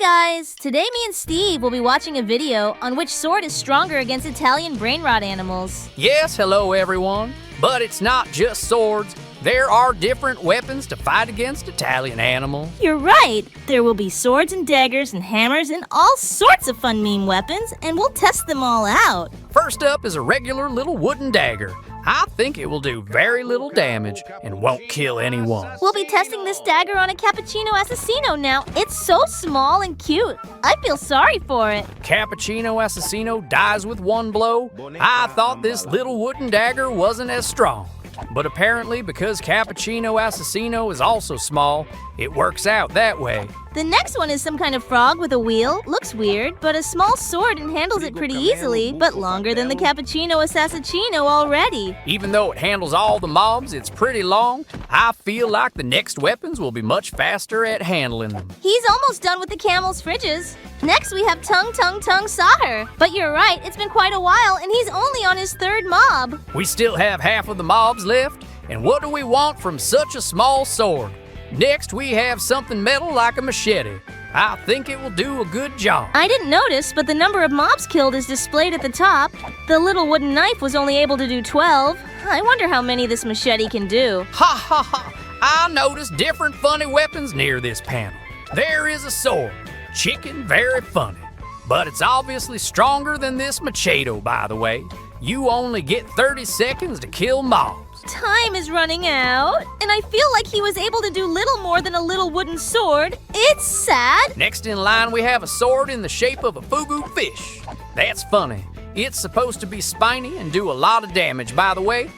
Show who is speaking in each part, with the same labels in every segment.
Speaker 1: guys! Today me and Steve will be watching a video on which sword is stronger against Italian brainrot animals.
Speaker 2: Yes, hello everyone. But it's not just swords. There are different weapons to fight against Italian animals.
Speaker 1: You're right! There will be swords and daggers and hammers and all sorts of fun meme weapons, and we'll test them all out.
Speaker 2: First up is a regular little wooden dagger. I think it will do very little damage and won't kill anyone.
Speaker 1: We'll be testing this dagger on a cappuccino assassino now. It's so small and cute. I feel sorry for it.
Speaker 2: Cappuccino assassino dies with one blow. I thought this little wooden dagger wasn't as strong. But apparently, because Cappuccino Assassino is also small, it works out that way.
Speaker 1: The next one is some kind of frog with a wheel. Looks weird, but a small sword and handles it pretty easily, but longer than the Cappuccino Assassino already.
Speaker 2: Even though it handles all the mobs, it's pretty long. I feel like the next weapons will be much faster at handling them.
Speaker 1: He's almost done with the camel's fridges. Next we have Tung Saher. But you're right, it's been quite a while and he's only on his third mob.
Speaker 2: We still have half of the mobs left, and what do we want from such a small sword? Next, we have something metal like a machete. I think it will do a good job.
Speaker 1: I didn't notice, but the number of mobs killed is displayed at the top. The little wooden knife was only able to do 12. I wonder how many this machete can do.
Speaker 2: Ha ha ha! I noticed different funny weapons near this panel. There is a sword. Chicken, very funny. But it's obviously stronger than this machete, by the way. You only get 30 seconds to kill mobs.
Speaker 1: Time is running out, and I feel like he was able to do little more than a little wooden sword. It's sad.
Speaker 2: Next in line, we have a sword in the shape of a fugu fish. That's funny. It's supposed to be spiny and do a lot of damage, by the way.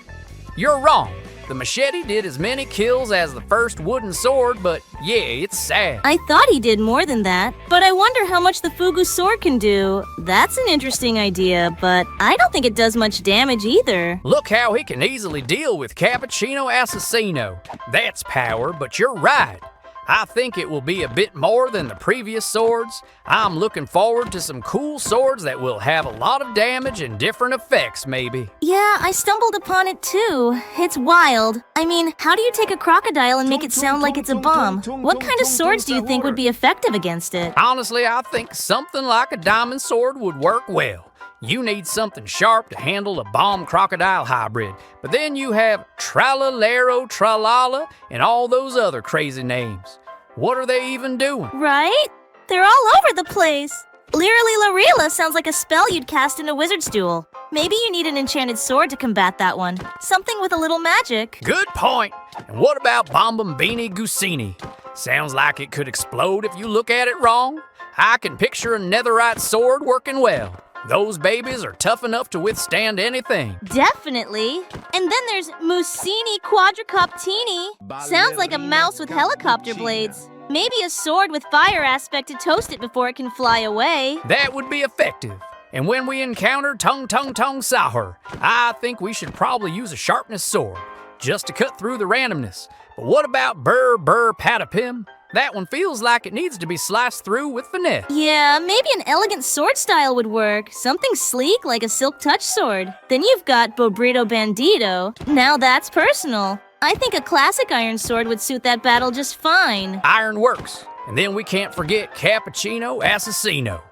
Speaker 2: You're wrong. The machete did as many kills as the first wooden sword, but yeah, it's sad.
Speaker 1: I thought he did more than that, but I wonder how much the fugu sword can do. That's an interesting idea, but I don't think it does much damage either.
Speaker 2: Look how he can easily deal with Cappuccino Assassino. That's power, but you're right. I think it will be a bit more than the previous swords. I'm looking forward to some cool swords that will have a lot of damage and different effects, maybe.
Speaker 1: Yeah, I stumbled upon it too. It's wild. I mean, how do you take a crocodile and make it sound like it's a bomb? What kind of swords do you think would be effective against it?
Speaker 2: Honestly, I think something like a diamond sword would work well. You need something sharp to handle a bomb crocodile hybrid, but then you have Tralalero Tralala and all those other crazy names. What are they even doing?
Speaker 1: Right? They're all over the place. Lirily Larila sounds like a spell you'd cast in a wizard's duel. Maybe you need an enchanted sword to combat that one. Something with a little magic.
Speaker 2: Good point. And what about Bombambini Gusini? Sounds like it could explode if you look at it wrong. I can picture a netherite sword working well. Those babies are tough enough to withstand anything.
Speaker 1: Definitely. And then there's Musini Quadricoptini. Sounds like a mouse with helicopter blades. Maybe a sword with fire aspect to toast it before it can fly away.
Speaker 2: That would be effective. And when we encounter Tung Saher, I think we should probably use a sharpness sword, just to cut through the randomness. But what about Burr Patapim? That one feels like it needs to be sliced through with finesse.
Speaker 1: Yeah, maybe an elegant sword style would work. Something sleek like a silk touch sword. Then you've got Bobrito Bandito. Now that's personal. I think a classic iron sword would suit that battle just fine.
Speaker 2: Iron works. And then we can't forget Cappuccino Assassino.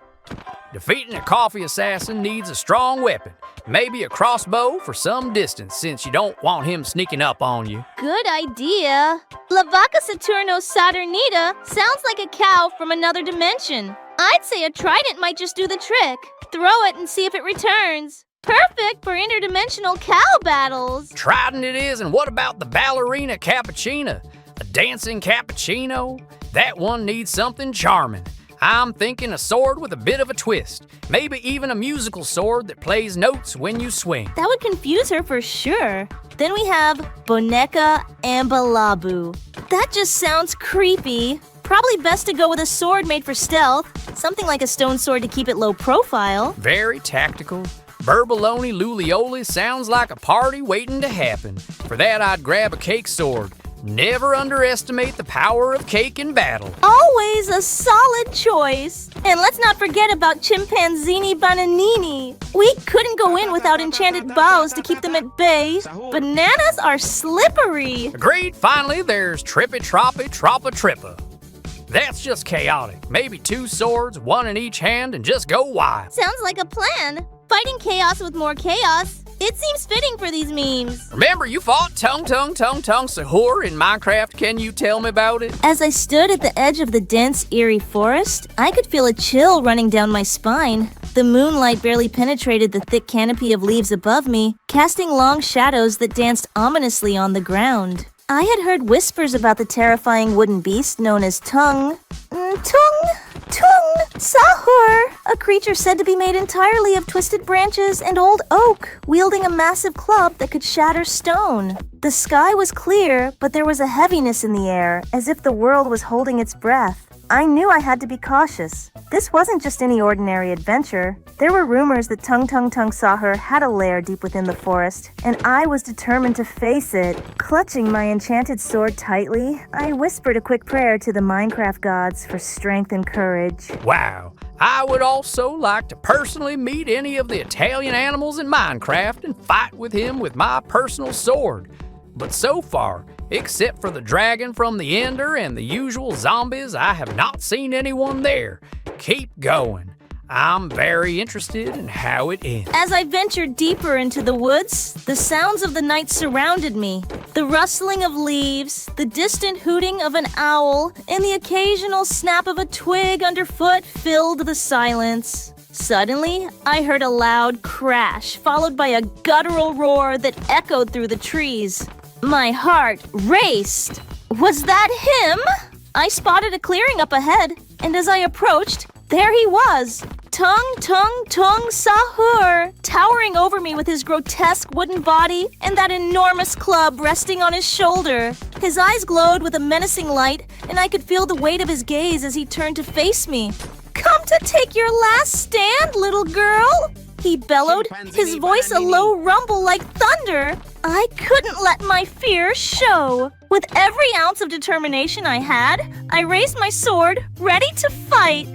Speaker 2: Defeating a coffee assassin needs a strong weapon. Maybe a crossbow for some distance, since you don't want him sneaking up on you.
Speaker 1: Good idea. La Vaca Saturno Saturnita sounds like a cow from another dimension. I'd say a trident might just do the trick. Throw it and see if it returns. Perfect for interdimensional cow battles.
Speaker 2: Trident it is, and what about the ballerina Cappuccina? A dancing cappuccino? That one needs something charming. I'm thinking a sword with a bit of a twist. Maybe even a musical sword that plays notes when you swing.
Speaker 1: That would confuse her for sure. Then we have Boneca Ambalabu. That just sounds creepy. Probably best to go with a sword made for stealth. Something like a stone sword to keep it low profile.
Speaker 2: Very tactical. Burbaloni Lulioli sounds like a party waiting to happen. For that, I'd grab a cake sword. Never underestimate the power of cake in battle.
Speaker 1: Always a solid choice. And let's not forget about Chimpanzini Bananini. We couldn't go in without enchanted bows to keep them at bay. Bananas are slippery.
Speaker 2: Agreed. Finally, there's Trippy Troppy Troppa Trippa. That's just chaotic. Maybe 2 swords, 1 in each hand, and just go wild.
Speaker 1: Sounds like a plan. Fighting chaos with more chaos. It seems fitting for these memes.
Speaker 2: Remember, you fought Tung Sahur in Minecraft. Can you tell me about it?
Speaker 1: As I stood at the edge of the dense, eerie forest, I could feel a chill running down my spine. The moonlight barely penetrated the thick canopy of leaves above me, casting long shadows that danced ominously on the ground. I had heard whispers about the terrifying wooden beast known as Tung Sahur, a creature said to be made entirely of twisted branches and old oak, wielding a massive club that could shatter stone. The sky was clear, but there was a heaviness in the air, as if the world was holding its breath. I knew I had to be cautious. This wasn't just any ordinary adventure. There were rumors that Tung Sahur had a lair deep within the forest, and I was determined to face it. Clutching my enchanted sword tightly, I whispered a quick prayer to the Minecraft gods for strength and courage.
Speaker 2: Wow. I would also like to personally meet any of the Italian animals in Minecraft and fight with him with my personal sword. But so far, except for the dragon from the Ender and the usual zombies, I have not seen anyone there. Keep going. I'm very interested in how it ends.
Speaker 1: As I ventured deeper into the woods, the sounds of the night surrounded me. The rustling of leaves, the distant hooting of an owl, and the occasional snap of a twig underfoot filled the silence. Suddenly, I heard a loud crash, followed by a guttural roar that echoed through the trees. My heart raced. Was that him? I spotted a clearing up ahead, and as I approached, there he was. Tung Sahur, towering over me with his grotesque wooden body and that enormous club resting on his shoulder. His eyes glowed with a menacing light, and I could feel the weight of his gaze as he turned to face me. "Come to take your last stand, little girl," he bellowed, his voice a low rumble like thunder. I couldn't let my fear show. With every ounce of determination I had, I raised my sword, ready to fight.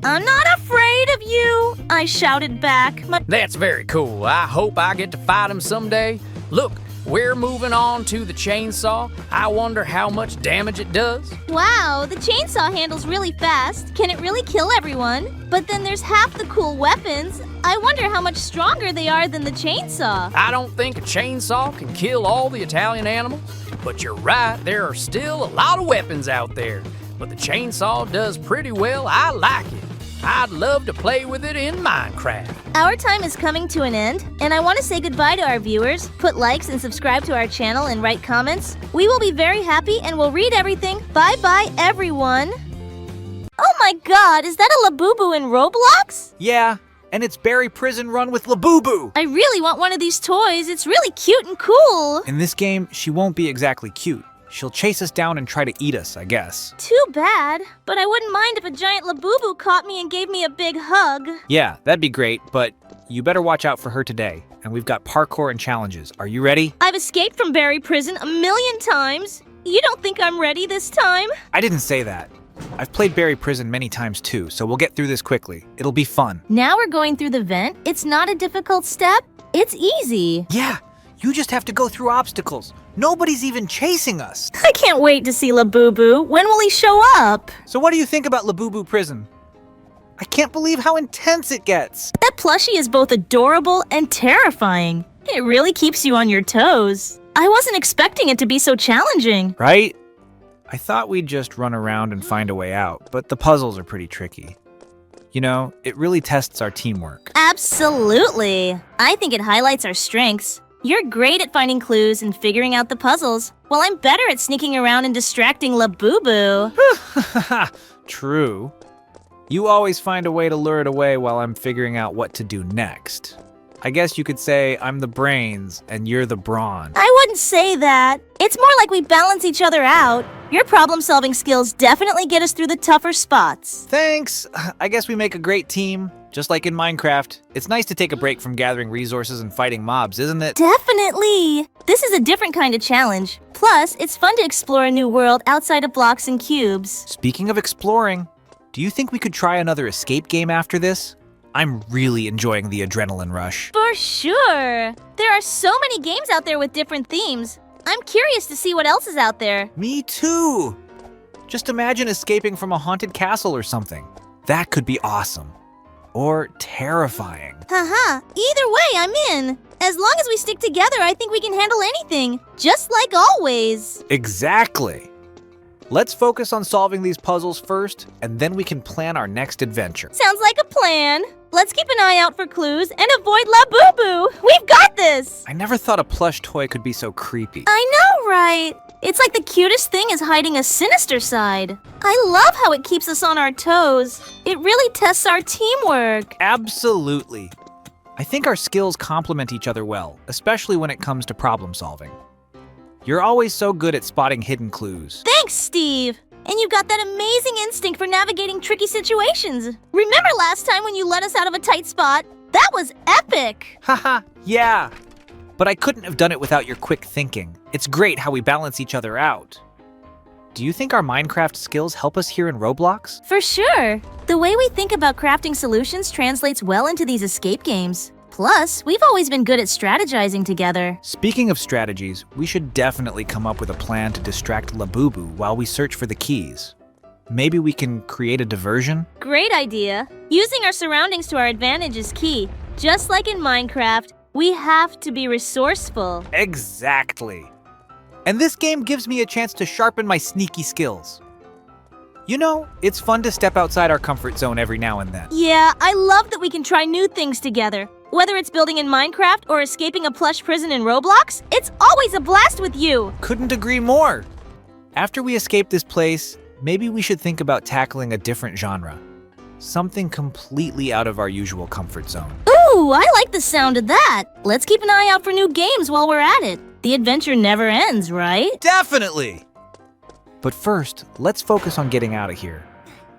Speaker 1: "I'm not afraid of you," I shouted back.
Speaker 2: That's very cool. I hope I get to fight him someday. Look, we're moving on to the chainsaw. I wonder how much damage it does.
Speaker 1: Wow, the chainsaw handles really fast. Can it really kill everyone? But then there's half the cool weapons. I wonder how much stronger they are than the chainsaw.
Speaker 2: I don't think a chainsaw can kill all the Italian animals, but you're right, there are still a lot of weapons out there. But the chainsaw does pretty well. I like it. I'd love to play with it in Minecraft.
Speaker 1: Our time is coming to an end, and I want to say goodbye to our viewers. Put likes and subscribe to our channel and write comments. We will be very happy and we'll read everything. Bye-bye, everyone. Oh my god, is that a Labubu in Roblox?
Speaker 3: Yeah, and it's Berry Prison Run with Labubu.
Speaker 1: I really want one of these toys. It's really cute and cool.
Speaker 3: In this game, she won't be exactly cute. She'll chase us down and try to eat us, I guess.
Speaker 1: Too bad, but I wouldn't mind if a giant Labubu caught me and gave me a big hug.
Speaker 3: Yeah, that'd be great, but you better watch out for her today. And we've got parkour and challenges. Are you ready?
Speaker 1: I've escaped from Berry Prison a million times. You don't think I'm ready this time?
Speaker 3: I didn't say that. I've played Berry Prison many times too, so we'll get through this quickly. It'll be fun.
Speaker 1: Now we're going through the vent. It's not a difficult step. It's easy.
Speaker 3: Yeah, you just have to go through obstacles. Nobody's even chasing us.
Speaker 1: I can't wait to see Labubu. When will he show up?
Speaker 3: So what do you think about Labubu Prison? I can't believe how intense it gets.
Speaker 1: That plushie is both adorable and terrifying. It really keeps you on your toes. I wasn't expecting it to be so challenging.
Speaker 3: Right? I thought we'd just run around and find a way out, but the puzzles are pretty tricky. You know, it really tests our teamwork.
Speaker 1: Absolutely. I think it highlights our strengths. You're great at finding clues and figuring out the puzzles, while I'm better at sneaking around and distracting Labubu.
Speaker 3: True. You always find a way to lure it away while I'm figuring out what to do next. I guess you could say I'm the brains and you're the brawn.
Speaker 1: I wouldn't say that. It's more like we balance each other out. Your problem-solving skills definitely get us through the tougher spots.
Speaker 3: Thanks. I guess we make a great team. Just like in Minecraft, it's nice to take a break from gathering resources and fighting mobs, isn't it?
Speaker 1: Definitely! This is a different kind of challenge. Plus, it's fun to explore a new world outside of blocks and cubes.
Speaker 3: Speaking of exploring, do you think we could try another escape game after this? I'm really enjoying the adrenaline rush.
Speaker 1: For sure! There are so many games out there with different themes. I'm curious to see what else is out there.
Speaker 3: Me too! Just imagine escaping from a haunted castle or something. That could be awesome. Or terrifying.
Speaker 1: Haha, either way, I'm in. As long as we stick together, I think we can handle anything. Just like always.
Speaker 3: Exactly. Let's focus on solving these puzzles first, and then we can plan our next adventure.
Speaker 1: Sounds like a plan. Let's keep an eye out for clues and avoid La Boo Boo. We've got this.
Speaker 3: I never thought a plush toy could be so creepy.
Speaker 1: I know, right? It's like the cutest thing is hiding a sinister side. I love how it keeps us on our toes. It really tests our teamwork.
Speaker 3: Absolutely. I think our skills complement each other well, especially when it comes to problem solving. You're always so good at spotting hidden clues.
Speaker 1: Thanks, Steve. And you've got that amazing instinct for navigating tricky situations. Remember last time when you let us out of a tight spot? That was epic.
Speaker 3: Haha, yeah. But I couldn't have done it without your quick thinking. It's great how we balance each other out. Do you think our Minecraft skills help us here in Roblox?
Speaker 1: For sure. The way we think about crafting solutions translates well into these escape games. Plus, we've always been good at strategizing together.
Speaker 3: Speaking of strategies, we should definitely come up with a plan to distract Labubu while we search for the keys. Maybe we can create a diversion?
Speaker 1: Great idea. Using our surroundings to our advantage is key. Just like in Minecraft, we have to be resourceful.
Speaker 3: Exactly. And this game gives me a chance to sharpen my sneaky skills. You know, it's fun to step outside our comfort zone every now and then.
Speaker 1: Yeah, I love that we can try new things together. Whether it's building in Minecraft or escaping a plush prison in Roblox, it's always a blast with you.
Speaker 3: Couldn't agree more. After we escape this place, maybe we should think about tackling a different genre. Something completely out of our usual comfort zone.
Speaker 1: Ooh, I like the sound of that. Let's keep an eye out for new games while we're at it. The adventure never ends, right?
Speaker 3: Definitely! But first, let's focus on getting out of here.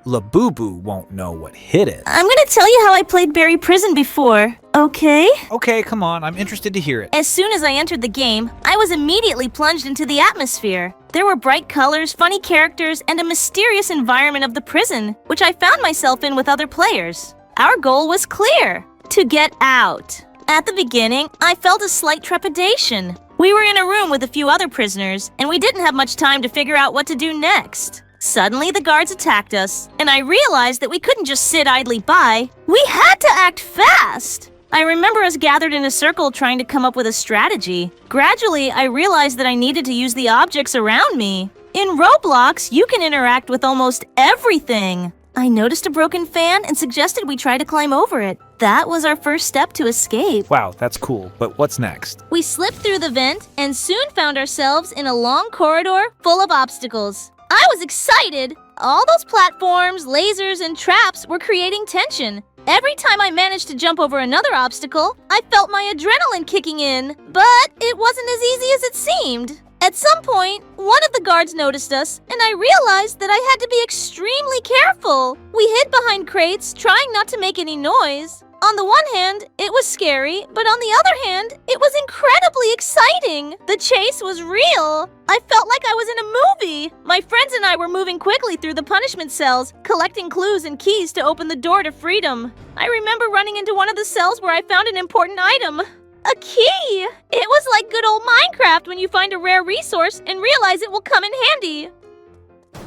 Speaker 3: Labubu won't know what hit it.
Speaker 1: I'm gonna tell you how I played Berry Prison before, okay?
Speaker 3: Okay, come on, I'm interested to hear it.
Speaker 1: As soon as I entered the game, I was immediately plunged into the atmosphere. There were bright colors, funny characters, and a mysterious environment of the prison, which I found myself in with other players. Our goal was clear: to get out. At the beginning, I felt a slight trepidation. We were in a room with a few other prisoners, and we didn't have much time to figure out what to do next. Suddenly, the guards attacked us, and I realized that we couldn't just sit idly by. We had to act fast! I remember us gathered in a circle trying to come up with a strategy. Gradually, I realized that I needed to use the objects around me. In Roblox, you can interact with almost everything. I noticed a broken fan and suggested we try to climb over it. That was our first step to escape.
Speaker 3: Wow, that's cool, but what's next?
Speaker 1: We slipped through the vent and soon found ourselves in a long corridor full of obstacles. I was excited! All those platforms, lasers, and traps were creating tension. Every time I managed to jump over another obstacle, I felt my adrenaline kicking in. But it wasn't as easy as it seemed. At some point, one of the guards noticed us, and I realized that I had to be extremely careful. We hid behind crates, trying not to make any noise. On the one hand, it was scary, but on the other hand, it was incredibly exciting. The chase was real. I felt like I was in a movie. My friends and I were moving quickly through the punishment cells, collecting clues and keys to open the door to freedom. I remember running into one of the cells where I found an important item. A key! It was like good old Minecraft when you find a rare resource and realize it will come in handy.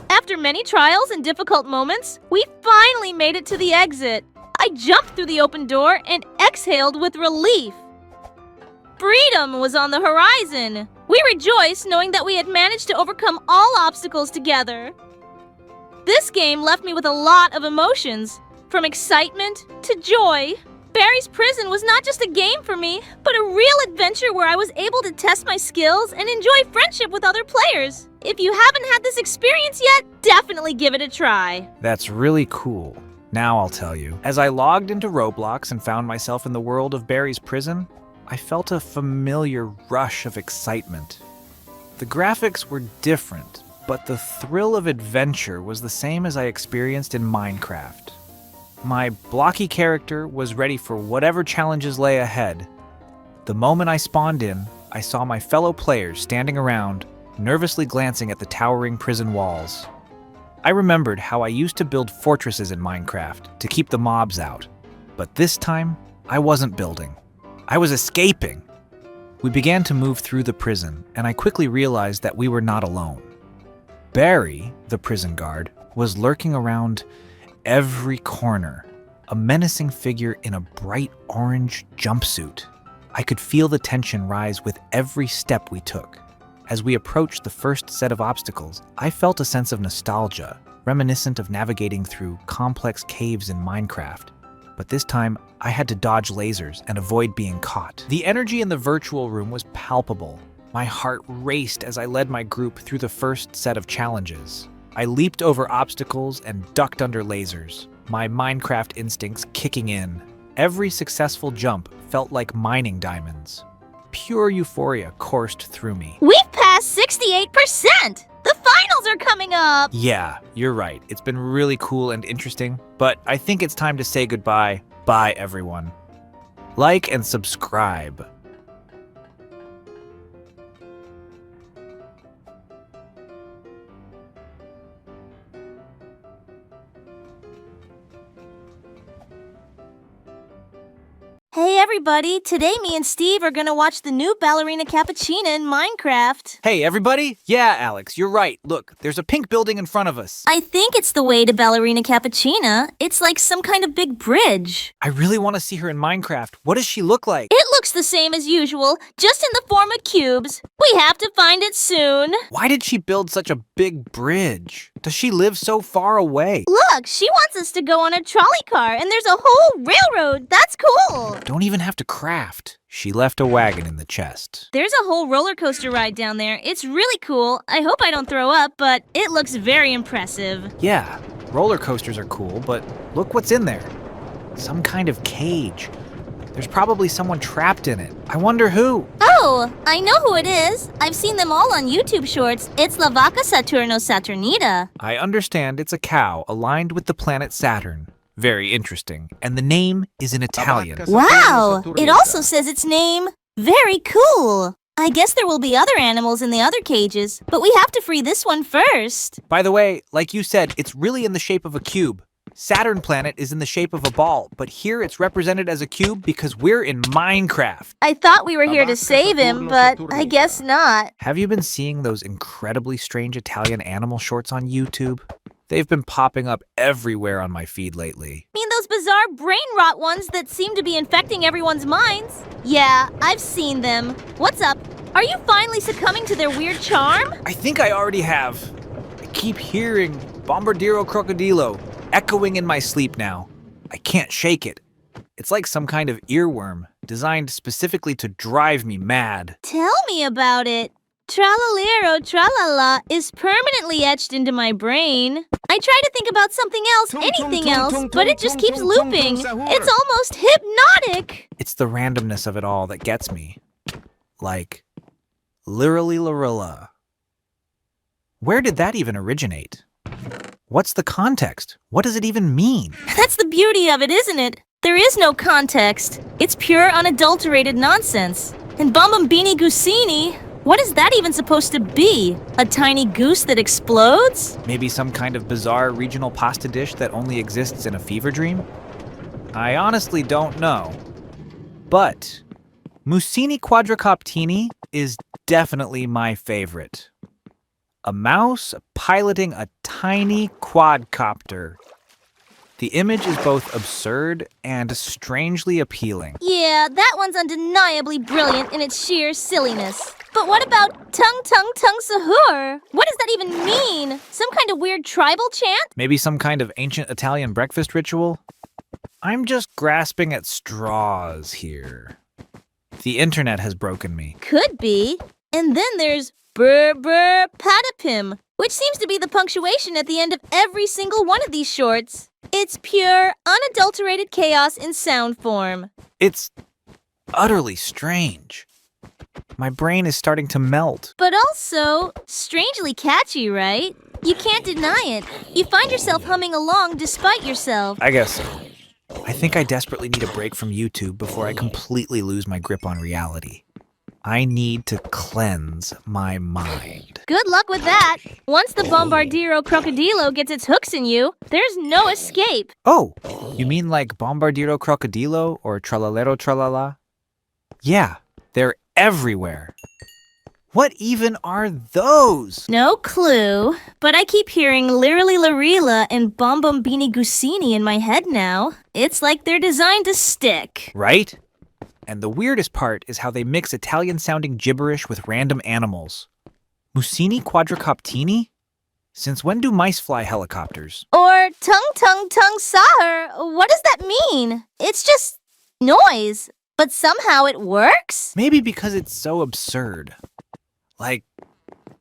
Speaker 1: After many trials and difficult moments, we finally made it to the exit. I jumped through the open door and exhaled with relief. Freedom was on the horizon. We rejoiced knowing that we had managed to overcome all obstacles together. This game left me with a lot of emotions, from excitement to joy. Barry's Prison was not just a game for me, but a real adventure where I was able to test my skills and enjoy friendship with other players. If you haven't had this experience yet, definitely give it a try.
Speaker 3: That's really cool. Now I'll tell you. As I logged into Roblox and found myself in the world of Barry's Prison, I felt a familiar rush of excitement. The graphics were different, but the thrill of adventure was the same as I experienced in Minecraft. My blocky character was ready for whatever challenges lay ahead. The moment I spawned in, I saw my fellow players standing around, nervously glancing at the towering prison walls. I remembered how I used to build fortresses in Minecraft to keep the mobs out. But this time, I wasn't building. I was escaping. We began to move through the prison, and I quickly realized that we were not alone. Barry, the prison guard, was lurking around every corner, a menacing figure in a bright orange jumpsuit. I could feel the tension rise with every step we took. As we approached the first set of obstacles, I felt a sense of nostalgia, reminiscent of navigating through complex caves in Minecraft. But this time, I had to dodge lasers and avoid being caught. The energy in the virtual room was palpable. My heart raced as I led my group through the first set of challenges. I leaped over obstacles and ducked under lasers, my Minecraft instincts kicking in. Every successful jump felt like mining diamonds. Pure euphoria coursed through me.
Speaker 1: We've passed 68%! The finals are coming up!
Speaker 3: Yeah, you're right. It's been really cool and interesting, but I think it's time to say goodbye. Bye, everyone. Like and subscribe.
Speaker 1: Hey everybody, today me and Steve are gonna watch the new Ballerina Cappuccina in Minecraft.
Speaker 3: Hey, everybody? Yeah, Alex, you're right. Look, there's a pink building in front of us.
Speaker 1: I think it's the way to Ballerina Cappuccina. It's like some kind of big bridge.
Speaker 3: I really want to see her in Minecraft. What does she look like?
Speaker 1: It looks the same as usual, just in the form of cubes. We have to find it soon.
Speaker 3: Why did she build such a big bridge? Does she live so far away?
Speaker 1: Look, she wants us to go on a trolley car, and there's a whole railroad. That's cool.
Speaker 3: Don't even have to craft. She left a wagon in the chest.
Speaker 1: There's a whole roller coaster ride down there. It's really cool. I hope I don't throw up, but it looks very impressive.
Speaker 3: Yeah, roller coasters are cool, but look what's in there. Some kind of cage. There's probably someone trapped in it. I wonder who.
Speaker 1: Oh, I know who it is. I've seen them all on YouTube shorts. It's La Vaca Saturnita.
Speaker 3: I understand it's a cow aligned with the planet Saturn. Very interesting. And the name is in Italian.
Speaker 1: Wow! It also says its name. Very cool. I guess there will be other animals in the other cages, but we have to free this one first.
Speaker 3: By the way, like you said, it's really in the shape of a cube. Saturn planet is in the shape of a ball, but here it's represented as a cube because we're in Minecraft.
Speaker 1: I thought we were here to save him, but I guess not.
Speaker 3: Have you been seeing those incredibly strange Italian animal shorts on YouTube? They've been popping up everywhere on my feed lately.
Speaker 1: You mean those bizarre Brainrot ones that seem to be infecting everyone's minds? Yeah, I've seen them. What's up? Are you finally succumbing to their weird charm?
Speaker 3: I think I already have. I keep hearing Bombardiro Crocodilo echoing in my sleep now. I can't shake it. It's like some kind of earworm designed specifically to drive me mad.
Speaker 1: Tell me about it. Tralalero tralala is permanently etched into my brain. I try to think about something else, anything else, but it just keeps looping. It's almost hypnotic.
Speaker 3: It's the randomness of it all that gets me. Like, literally Lorilla. Where did that even originate? What's the context? What does it even mean?
Speaker 1: That's the beauty of it, isn't it? There is no context. It's pure, unadulterated nonsense. And Bombambini Gusini, what is that even supposed to be? A tiny goose that explodes?
Speaker 3: Maybe some kind of bizarre regional pasta dish that only exists in a fever dream? I honestly don't know. But Mussini quadricoptini is definitely my favorite. A mouse piloting a tiny quadcopter. The image is both absurd and strangely appealing.
Speaker 1: Yeah, that one's undeniably brilliant in its sheer silliness. But what about tung sahur? What does that even mean? Some kind of weird tribal chant?
Speaker 3: Maybe some kind of ancient Italian breakfast ritual? I'm just grasping at straws here. The internet has broken me.
Speaker 1: Could be. And then there's brr brr patapim, which seems to be the punctuation at the end of every single one of these shorts. It's pure, unadulterated chaos in sound form.
Speaker 3: It's utterly strange. My brain is starting to melt.
Speaker 1: But also, strangely catchy, right? You can't deny it. You find yourself humming along despite yourself.
Speaker 3: I guess so. I think I desperately need a break from YouTube before I completely lose my grip on reality. I need to cleanse my mind.
Speaker 1: Good luck with that. Once the Bombardiro Crocodilo gets its hooks in you, there's no escape.
Speaker 3: Oh, you mean like Bombardiro Crocodilo or Tralalero Tralala? Yeah, they're everywhere. What even are those?
Speaker 1: No clue, but I keep hearing Lirili Larila and Bombombini Gusini in my head now. It's like they're designed to stick.
Speaker 3: Right? And the weirdest part is how they mix Italian-sounding gibberish with random animals. Mussini quadricoptini? Since when do mice fly helicopters?
Speaker 1: Or tung sahar. What does that mean? It's just noise, but somehow it works?
Speaker 3: Maybe because it's so absurd. Like,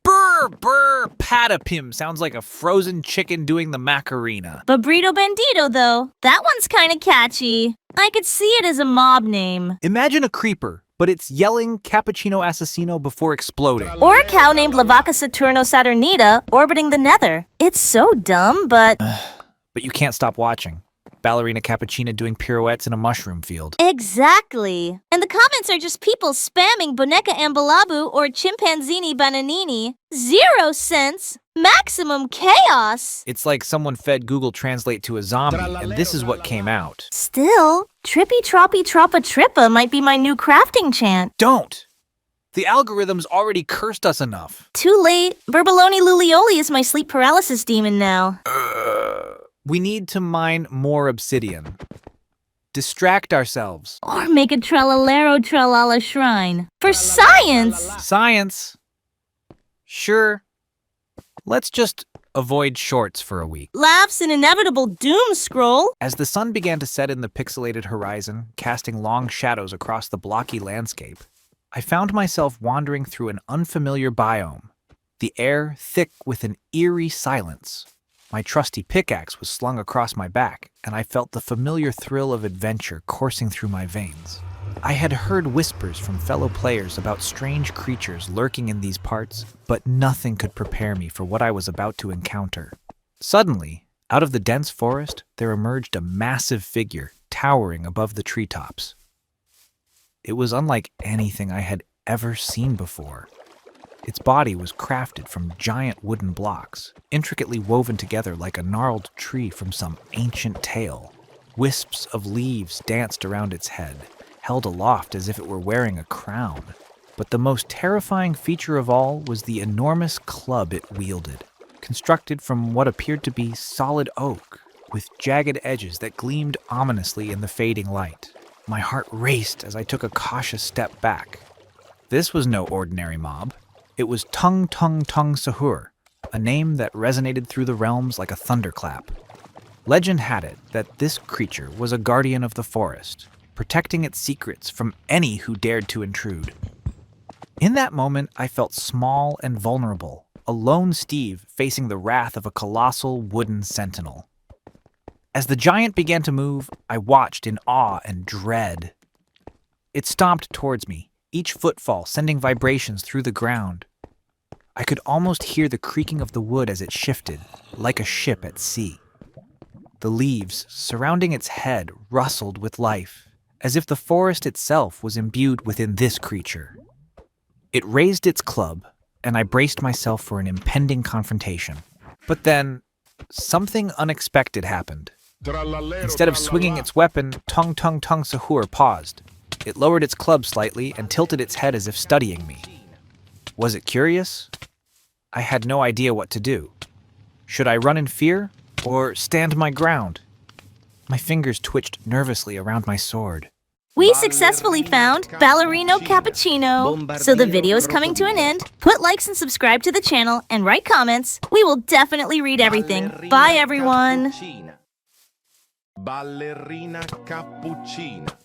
Speaker 3: brr, brr, patapim sounds like a frozen chicken doing the Macarena.
Speaker 1: Babrito Bandito, though. That one's kinda catchy. I could see it as a mob name.
Speaker 3: Imagine a creeper, but it's yelling Cappuccino Assassino before exploding.
Speaker 1: Or a cow named Lavaca Saturno Saturnita orbiting the nether. It's so dumb, but...
Speaker 3: But you can't stop watching. Ballerina Cappuccina doing pirouettes in a mushroom field.
Speaker 1: Exactly. And the comments are just people spamming Boneca Ambalabu or Chimpanzini Bananini. 0 sense. Maximum chaos.
Speaker 3: It's like someone fed Google Translate to a zombie, and this is what came out.
Speaker 1: Still, Trippy Troppy Troppa Trippa might be my new crafting chant.
Speaker 3: Don't! The algorithm's already cursed us enough.
Speaker 1: Too late. Burbaloni Lulioli is my sleep paralysis demon now.
Speaker 3: We need to mine more obsidian. Distract ourselves.
Speaker 1: Or make a Trallalero Tralala shrine. For science!
Speaker 3: Science? Sure. Let's just avoid shorts for a week.
Speaker 1: Laughs an inevitable doom scroll.
Speaker 3: As the sun began to set in the pixelated horizon, casting long shadows across the blocky landscape, I found myself wandering through an unfamiliar biome, the air thick with an eerie silence. My trusty pickaxe was slung across my back, and I felt the familiar thrill of adventure coursing through my veins. I had heard whispers from fellow players about strange creatures lurking in these parts, but nothing could prepare me for what I was about to encounter. Suddenly, out of the dense forest, there emerged a massive figure towering above the treetops. It was unlike anything I had ever seen before. Its body was crafted from giant wooden blocks, intricately woven together like a gnarled tree from some ancient tale. Wisps of leaves danced around its head, held aloft as if it were wearing a crown. But the most terrifying feature of all was the enormous club it wielded, constructed from what appeared to be solid oak, with jagged edges that gleamed ominously in the fading light. My heart raced as I took a cautious step back. This was no ordinary mob. It was Tung Sahur, a name that resonated through the realms like a thunderclap. Legend had it that this creature was a guardian of the forest, protecting its secrets from any who dared to intrude. In that moment, I felt small and vulnerable, a lone Steve facing the wrath of a colossal wooden sentinel. As the giant began to move, I watched in awe and dread. It stomped towards me, each footfall sending vibrations through the ground. I could almost hear the creaking of the wood as it shifted, like a ship at sea. The leaves surrounding its head rustled with life, as if the forest itself was imbued within this creature. It raised its club, and I braced myself for an impending confrontation. But then, something unexpected happened. Instead of swinging its weapon, Tung Sahur paused. It lowered its club slightly and tilted its head as if studying me. Was it curious? I had no idea what to do. Should I run in fear, or stand my ground? My fingers twitched nervously around my sword.
Speaker 1: We successfully found Ballerino Cappuccino. So the video is coming to an end. Put likes and subscribe to the channel and write comments. We will definitely read everything. Bye, everyone.
Speaker 4: Ballerina Cappuccina.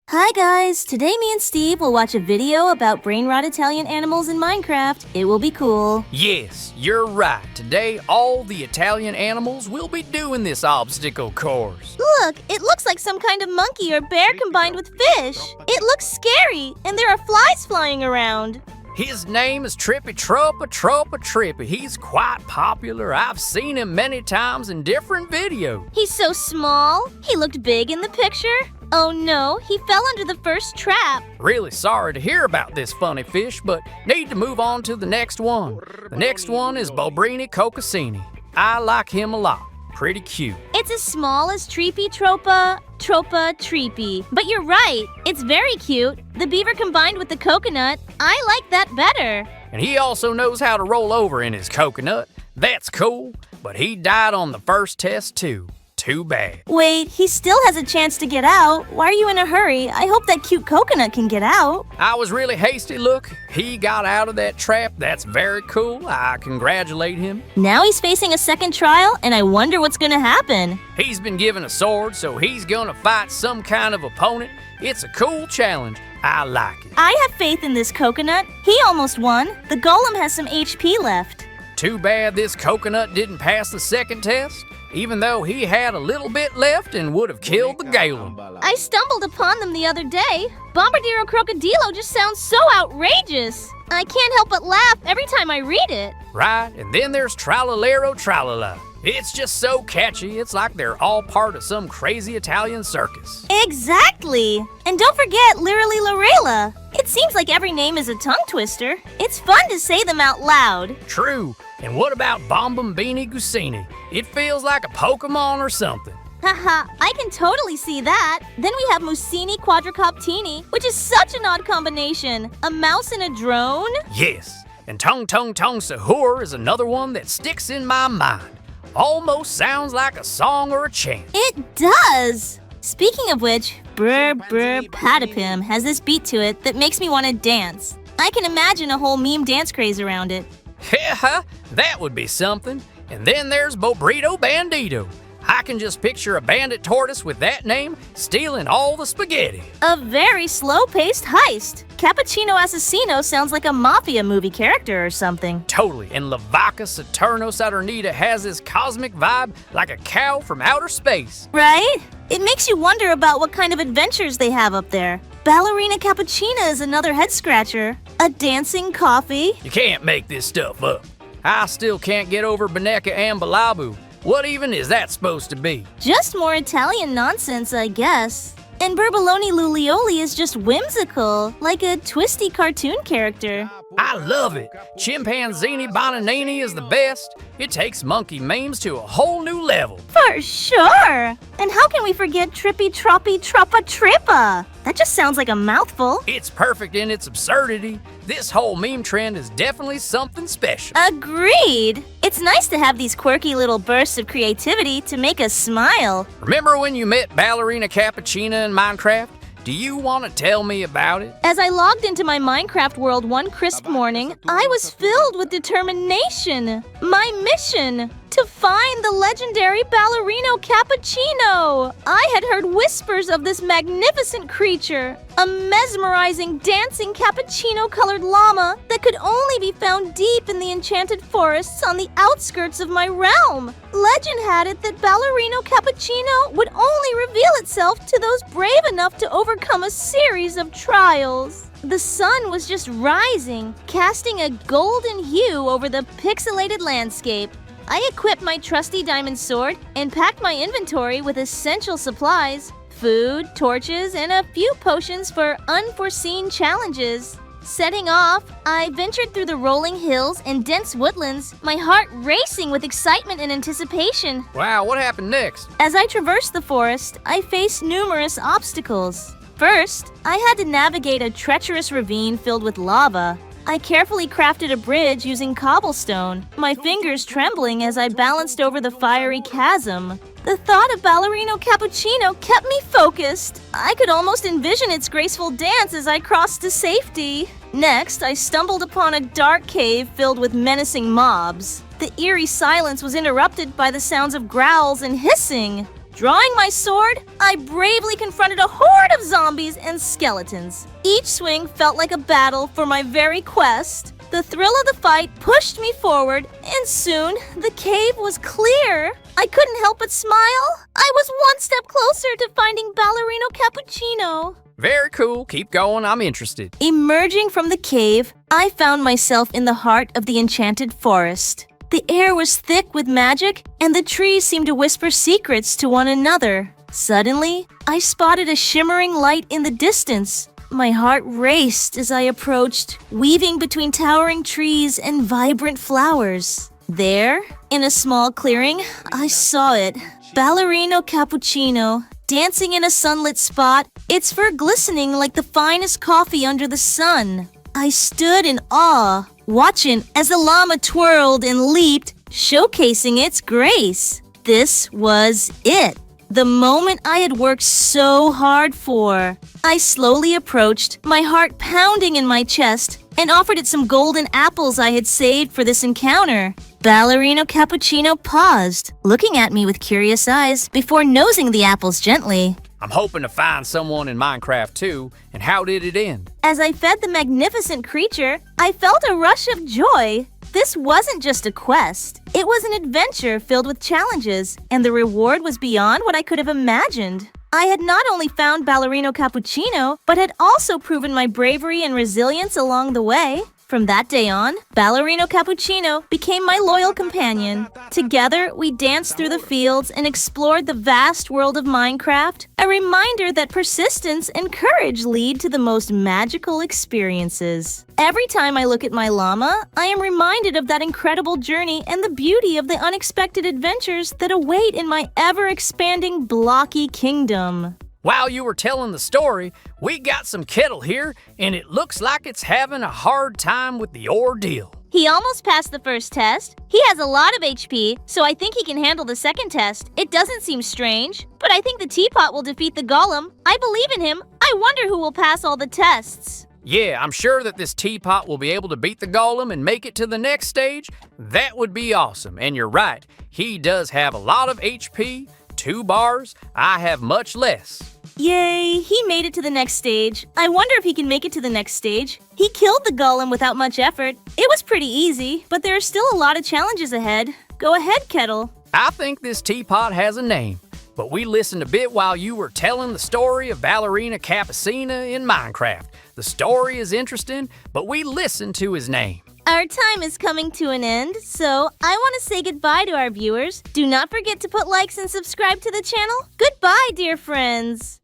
Speaker 1: Hi guys, today me and Steve will watch a video about Brainrot Italian animals in Minecraft. It will be cool.
Speaker 2: Yes, you're right. Today, all the Italian animals will be doing this obstacle course.
Speaker 1: Look, it looks like some kind of monkey or bear combined with fish. It looks scary, and there are flies flying around.
Speaker 2: His name is Trippy Troppa Trippa. He's quite popular. I've seen him many times in different videos.
Speaker 1: He's so small. He looked big in the picture. Oh no, he fell under the first trap.
Speaker 2: Really sorry to hear about this funny fish, but need to move on to the next one. The next one is Bobrini Cocassini. I like him a lot. Pretty cute.
Speaker 1: It's It's as small as Treepy Tropa Treepy. But you're right, it's very cute. The beaver combined with the coconut, I like that better.
Speaker 2: And he also knows how to roll over in his coconut. That's cool, but he died on the first test too. Too bad.
Speaker 1: Wait, he still has a chance to get out. Why are you in a hurry? I hope that cute coconut can get out.
Speaker 2: I was really hasty, look. He got out of that trap. That's very cool. I congratulate him.
Speaker 1: Now he's facing a second trial, and I wonder what's gonna happen.
Speaker 2: He's been given a sword, so he's gonna fight some kind of opponent. It's a cool challenge. I like it.
Speaker 1: I have faith in this coconut. He almost won. The golem has some HP left.
Speaker 2: Too bad this coconut didn't pass the second test, even though he had a little bit left and would have killed the golem.
Speaker 1: I stumbled upon them the other day. Bombardiro Crocodilo just sounds so outrageous. I can't help but laugh every time I read it.
Speaker 2: Right, and then there's Tralalero Tralala. It's just so catchy, it's like they're all part of some crazy Italian circus.
Speaker 1: Exactly. And don't forget Lirily Lorela. It seems like every name is a tongue twister. It's fun to say them out loud.
Speaker 2: True. And what about Bombambini Gusini? It feels like a Pokemon or something.
Speaker 1: Haha, I can totally see that. Then we have Mussini Quadricoptini, which is such an odd combination. A mouse and a drone?
Speaker 2: Yes, and Tung Tung Tung Sahur is another one that sticks in my mind. Almost sounds like a song or a chant.
Speaker 1: It does! Speaking of which, Brr Brr Patapim has this beat to it that makes me want to dance. I can imagine a whole meme dance craze around it.
Speaker 2: Heh, that would be something. And then there's Bobrito Bandito. I can just picture a bandit tortoise with that name stealing all the spaghetti.
Speaker 1: A very slow-paced heist. Cappuccino Assassino sounds like a mafia movie character or something.
Speaker 2: Totally, and La Vaca Saturno Saturnita has this cosmic vibe like a cow from outer space.
Speaker 1: Right? It makes you wonder about what kind of adventures they have up there. Ballerina Cappuccina is another head-scratcher. A dancing coffee.
Speaker 2: You can't make this stuff up. I still can't get over Beneca Ambalabu. What even is that supposed to be?
Speaker 1: Just more Italian nonsense, I guess. And Burbaloni Lulioli is just whimsical, like a twisty cartoon character.
Speaker 2: I love it. Chimpanzini Bonanini is the best. It takes monkey memes to a whole new level.
Speaker 1: For sure! And how can we forget Trippy Troppy Troppa Trippa? That just sounds like a mouthful.
Speaker 2: It's perfect in its absurdity. This whole meme trend is definitely something special.
Speaker 1: Agreed! It's nice to have these quirky little bursts of creativity to make us smile.
Speaker 2: Remember when you met Ballerina Cappuccina in Minecraft? Do you want to tell me about it?
Speaker 1: As I logged into my Minecraft world one crisp morning, I was filled with determination. My mission: to find the legendary Ballerino Cappuccino. I had heard whispers of this magnificent creature, a mesmerizing, dancing cappuccino-colored llama that could only be found deep in the enchanted forests on the outskirts of my realm. Legend had it that Ballerino Cappuccino would only reveal itself to those brave enough to overcome a series of trials. The sun was just rising, casting a golden hue over the pixelated landscape. I equipped my trusty diamond sword and packed my inventory with essential supplies, food, torches, and a few potions for unforeseen challenges. Setting off, I ventured through the rolling hills and dense woodlands, my heart racing with excitement and anticipation.
Speaker 2: Wow, what happened next?
Speaker 1: As I traversed the forest, I faced numerous obstacles. First, I had to navigate a treacherous ravine filled with lava. I carefully crafted a bridge using cobblestone, my fingers trembling as I balanced over the fiery chasm. The thought of Ballerino Cappuccino kept me focused. I could almost envision its graceful dance as I crossed to safety. Next, I stumbled upon a dark cave filled with menacing mobs. The eerie silence was interrupted by the sounds of growls and hissing. Drawing my sword, I bravely confronted a horde of zombies and skeletons. Each swing felt like a battle for my very quest. The thrill of the fight pushed me forward, and soon the cave was clear. I couldn't help but smile. I was one step closer to finding Ballerino Cappuccino.
Speaker 2: Very cool. Keep going. I'm interested.
Speaker 1: Emerging from the cave, I found myself in the heart of the enchanted forest. The air was thick with magic, and the trees seemed to whisper secrets to one another. Suddenly, I spotted a shimmering light in the distance. My heart raced as I approached, weaving between towering trees and vibrant flowers. There, in a small clearing, I saw it. Ballerino cappuccino, dancing in a sunlit spot, its fur glistening like the finest coffee under the sun. I stood in awe, watching as the llama twirled and leaped, showcasing its grace. This was it. The moment I had worked so hard for. I slowly approached, my heart pounding in my chest, and offered it some golden apples I had saved for this encounter. Ballerino Cappuccino paused, looking at me with curious eyes before nosing the apples gently.
Speaker 2: I'm hoping to find someone in Minecraft too, and how did it end?
Speaker 1: As I fed the magnificent creature, I felt a rush of joy. This wasn't just a quest. It was an adventure filled with challenges, and the reward was beyond what I could have imagined. I had not only found Ballerino Cappuccino, but had also proven my bravery and resilience along the way. From that day on, Ballerino Cappuccino became my loyal companion. Together, we danced through the fields and explored the vast world of Minecraft, a reminder that persistence and courage lead to the most magical experiences. Every time I look at my llama, I am reminded of that incredible journey and the beauty of the unexpected adventures that await in my ever-expanding blocky kingdom.
Speaker 2: While you were telling the story, we got some kettle here, and it looks like it's having a hard time with the ordeal.
Speaker 1: He almost passed the first test. He has a lot of HP, so I think he can handle the second test. It doesn't seem strange, but I think the teapot will defeat the golem. I believe in him. I wonder who will pass all the tests.
Speaker 2: Yeah, I'm sure that this teapot will be able to beat the golem and make it to the next stage. That would be awesome, and you're right. He does have a lot of HP, 2 bars. I have much less.
Speaker 1: Yay, he made it to the next stage. I wonder if he can make it to the next stage. He killed the golem without much effort. It was pretty easy, but there are still a lot of challenges ahead. Go ahead, Kettle.
Speaker 2: I think this teapot has a name, but we listened a bit while you were telling the story of Ballerina Cappuccino in Minecraft. The story is interesting, but we listened to his name.
Speaker 1: Our time is coming to an end, so I want to say goodbye to our viewers. Do not forget to put likes and subscribe to the channel. Goodbye, dear friends.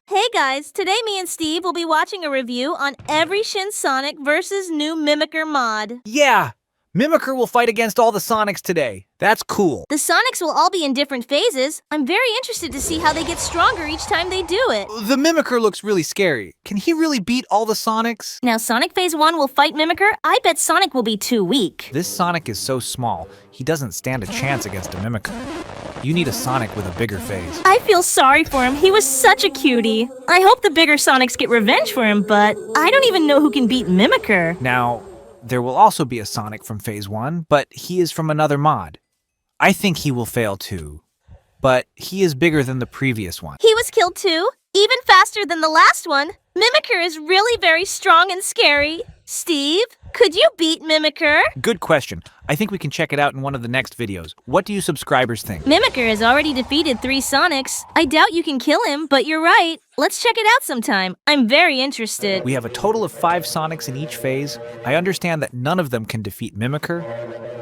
Speaker 1: Hey guys, today me and Steve will be watching a review on every Shin Sonic vs. new Mimicker mod.
Speaker 3: Yeah, Mimicker will fight against all the Sonics today. That's cool.
Speaker 1: The Sonics will all be in different phases. I'm very interested to see how they get stronger each time they do it.
Speaker 3: The Mimicker looks really scary. Can he really beat all the Sonics?
Speaker 1: Now Sonic Phase 1 will fight Mimicker. I bet Sonic will be too weak.
Speaker 3: This Sonic is so small, he doesn't stand a chance against a Mimicker. You need a Sonic with a bigger phase.
Speaker 1: I feel sorry for him. He was such a cutie. I hope the bigger Sonics get revenge for him, but I don't even know who can beat Mimicker.
Speaker 3: Now, there will also be a Sonic from Phase 1, but he is from another mod. I think he will fail too, but he is bigger than the previous one.
Speaker 1: He was killed too, even faster than the last one. Mimicker is really very strong and scary. Steve, could you beat Mimicker?
Speaker 3: Good question. I think we can check it out in one of the next videos. What do you subscribers think?
Speaker 1: Mimicker has already defeated 3 Sonics. I doubt you can kill him, but you're right. Let's check it out sometime. I'm very interested.
Speaker 3: We have a total of 5 Sonics in each phase. I understand that none of them can defeat Mimicker.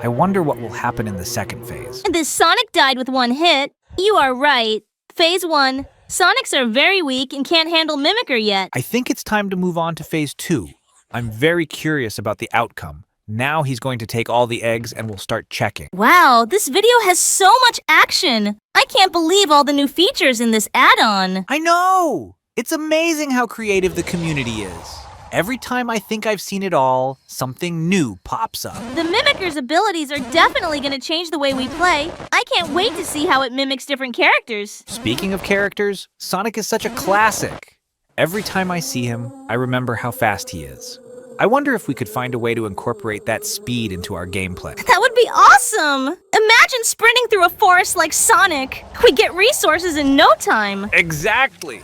Speaker 3: I wonder what will happen in the second phase.
Speaker 1: This Sonic died with 1 hit. You are right. Phase 1. Sonics are very weak and can't handle Mimicker yet.
Speaker 3: I think it's time to move on to Phase 2. I'm very curious about the outcome. Now he's going to take all the eggs and we'll start checking.
Speaker 1: Wow, this video has so much action. I can't believe all the new features in this add-on.
Speaker 3: I know! It's amazing how creative the community is. Every time I think I've seen it all, something new pops up.
Speaker 1: The Mimicker's abilities are definitely going to change the way we play. I can't wait to see how it mimics different characters.
Speaker 3: Speaking of characters, Sonic is such a classic. Every time I see him, I remember how fast he is. I wonder if we could find a way to incorporate that speed into our gameplay.
Speaker 1: That would be awesome! Imagine sprinting through a forest like Sonic. We'd get resources in no time.
Speaker 3: Exactly!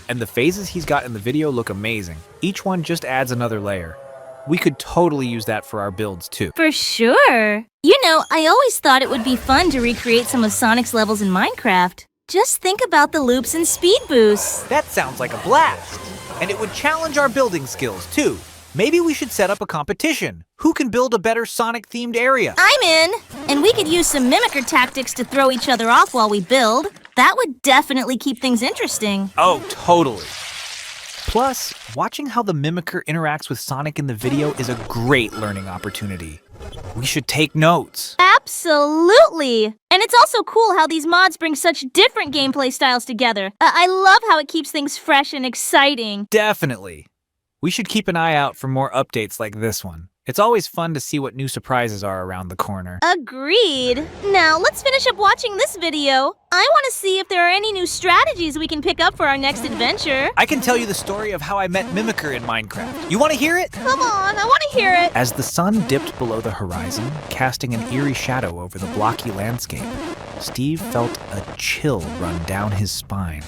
Speaker 3: And the phases he's got in the video look amazing. Each one just adds another layer. We could totally use that for our builds too.
Speaker 1: For sure. You know, I always thought it would be fun to recreate some of Sonic's levels in Minecraft. Just think about the loops and speed boosts.
Speaker 3: That sounds like a blast! And it would challenge our building skills too. Maybe we should set up a competition. Who can build a better Sonic-themed area?
Speaker 1: I'm in! And we could use some Mimicker tactics to throw each other off while we build. That would definitely keep things interesting.
Speaker 3: Oh, totally. Plus, watching how the Mimicker interacts with Sonic in the video is a great learning opportunity. We should take notes.
Speaker 1: Absolutely! And it's also cool how these mods bring such different gameplay styles together. I love how it keeps things fresh and exciting.
Speaker 3: Definitely. We should keep an eye out for more updates like this one. It's always fun to see what new surprises are around the corner.
Speaker 1: Agreed. Now, let's finish up watching this video. I want to see if there are any new strategies we can pick up for our next adventure.
Speaker 3: I can tell you the story of how I met Mimicker in Minecraft. You want to hear it?
Speaker 1: Come on, I want to hear it.
Speaker 3: As the sun dipped below the horizon, casting an eerie shadow over the blocky landscape, Steve felt a chill run down his spine.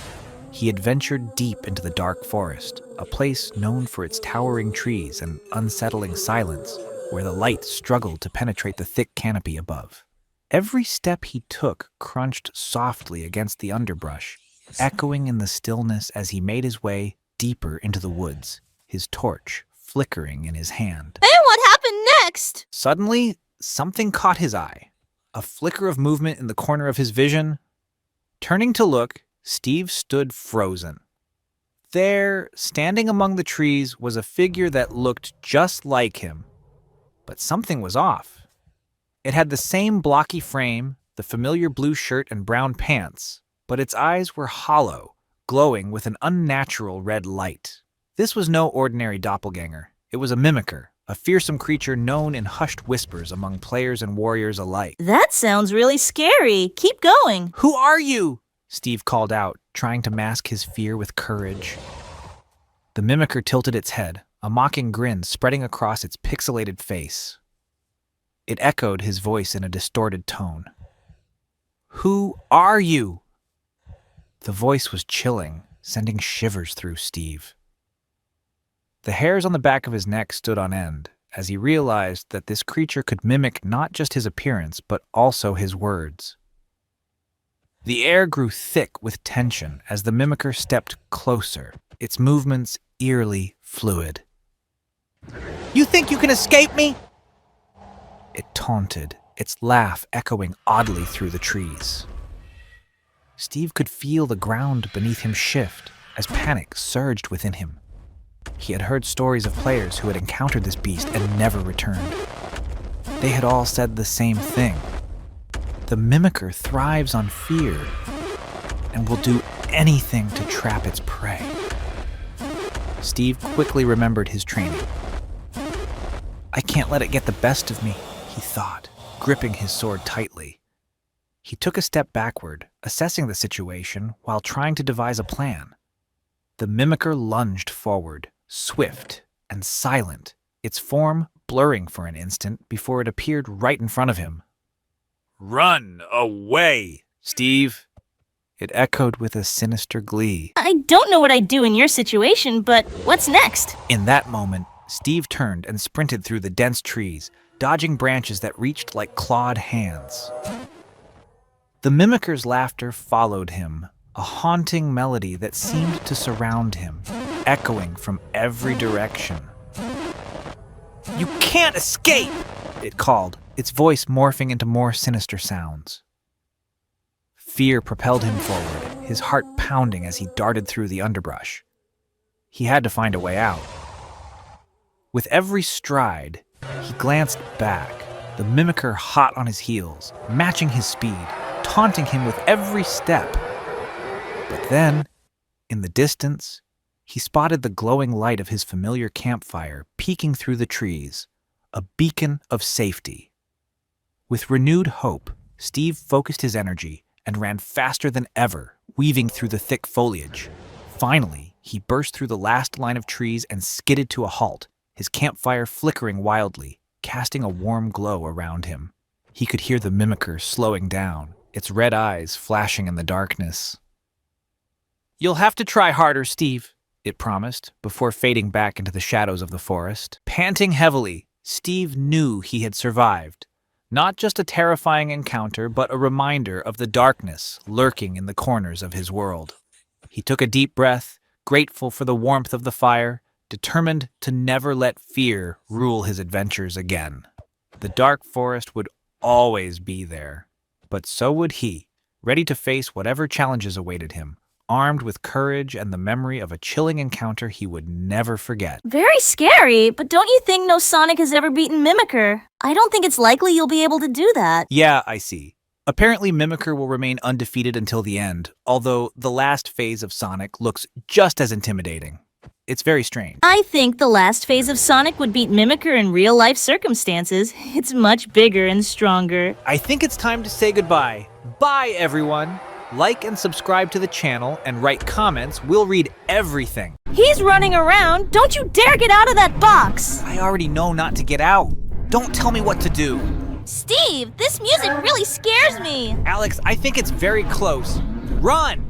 Speaker 3: He had ventured deep into the dark forest, a place known for its towering trees and unsettling silence, where the light struggled to penetrate the thick canopy above. Every step he took crunched softly against the underbrush, echoing in the stillness as he made his way deeper into the woods, his torch flickering in his hand.
Speaker 1: And what happened next?
Speaker 3: Suddenly, something caught his eye. A flicker of movement in the corner of his vision. Turning to look, Steve stood frozen. There, standing among the trees, was a figure that looked just like him. But something was off. It had the same blocky frame, the familiar blue shirt and brown pants, but its eyes were hollow, glowing with an unnatural red light. This was no ordinary doppelganger. It was a Mimicker, a fearsome creature known in hushed whispers among players and warriors alike.
Speaker 1: That sounds really scary. Keep going.
Speaker 3: "Who are you?" Steve called out, trying to mask his fear with courage. The Mimicker tilted its head, a mocking grin spreading across its pixelated face. It echoed his voice in a distorted tone. "Who are you?" The voice was chilling, sending shivers through Steve. The hairs on the back of his neck stood on end as he realized that this creature could mimic not just his appearance, but also his words. The air grew thick with tension as the Mimicker stepped closer, its movements eerily fluid. "You think you can escape me?" It taunted, its laugh echoing oddly through the trees. Steve could feel the ground beneath him shift as panic surged within him. He had heard stories of players who had encountered this beast and never returned. They had all said the same thing. The Mimicker thrives on fear and will do anything to trap its prey. Steve quickly remembered his training. "I can't let it get the best of me," he thought, gripping his sword tightly. He took a step backward, assessing the situation while trying to devise a plan. The Mimicker lunged forward, swift and silent, its form blurring for an instant before it appeared right in front of him. "Run away, Steve!" It echoed with a sinister glee.
Speaker 1: I don't know what I'd do in your situation, but what's next?
Speaker 3: In that moment, Steve turned and sprinted through the dense trees, dodging branches that reached like clawed hands. The Mimicker's laughter followed him, a haunting melody that seemed to surround him, echoing from every direction. "You can't escape!" it called, its voice morphing into more sinister sounds. Fear propelled him forward, his heart pounding as he darted through the underbrush. He had to find a way out. With every stride, he glanced back, the Mimicker hot on his heels, matching his speed, taunting him with every step. But then, in the distance, he spotted the glowing light of his familiar campfire peeking through the trees, a beacon of safety. With renewed hope, Steve focused his energy and ran faster than ever, weaving through the thick foliage. Finally, he burst through the last line of trees and skidded to a halt, his campfire flickering wildly, casting a warm glow around him. He could hear the Mimicker slowing down, its red eyes flashing in the darkness. "You'll have to try harder, Steve," it promised, before fading back into the shadows of the forest. Panting heavily, Steve knew he had survived. Not just a terrifying encounter, but a reminder of the darkness lurking in the corners of his world. He took a deep breath, grateful for the warmth of the fire, determined to never let fear rule his adventures again. The dark forest would always be there, but so would he, ready to face whatever challenges awaited him, armed with courage and the memory of a chilling encounter he would never forget.
Speaker 1: Very scary, but don't you think no Sonic has ever beaten Mimicker? I don't think it's likely you'll be able to do that.
Speaker 3: Yeah, I see. Apparently, Mimicker will remain undefeated until the end, although the last phase of Sonic looks just as intimidating. It's very strange.
Speaker 1: I think the last phase of Sonic would beat Mimicker in real-life circumstances. It's much bigger and stronger.
Speaker 3: I think it's time to say goodbye. Bye, everyone. Like and subscribe to the channel and write comments. We'll read everything.
Speaker 1: He's running around. Don't you dare get out of that box.
Speaker 3: I already know not to get out. Don't tell me what to do.
Speaker 1: Steve, this music really scares me.
Speaker 3: Alex, I think it's very close. Run!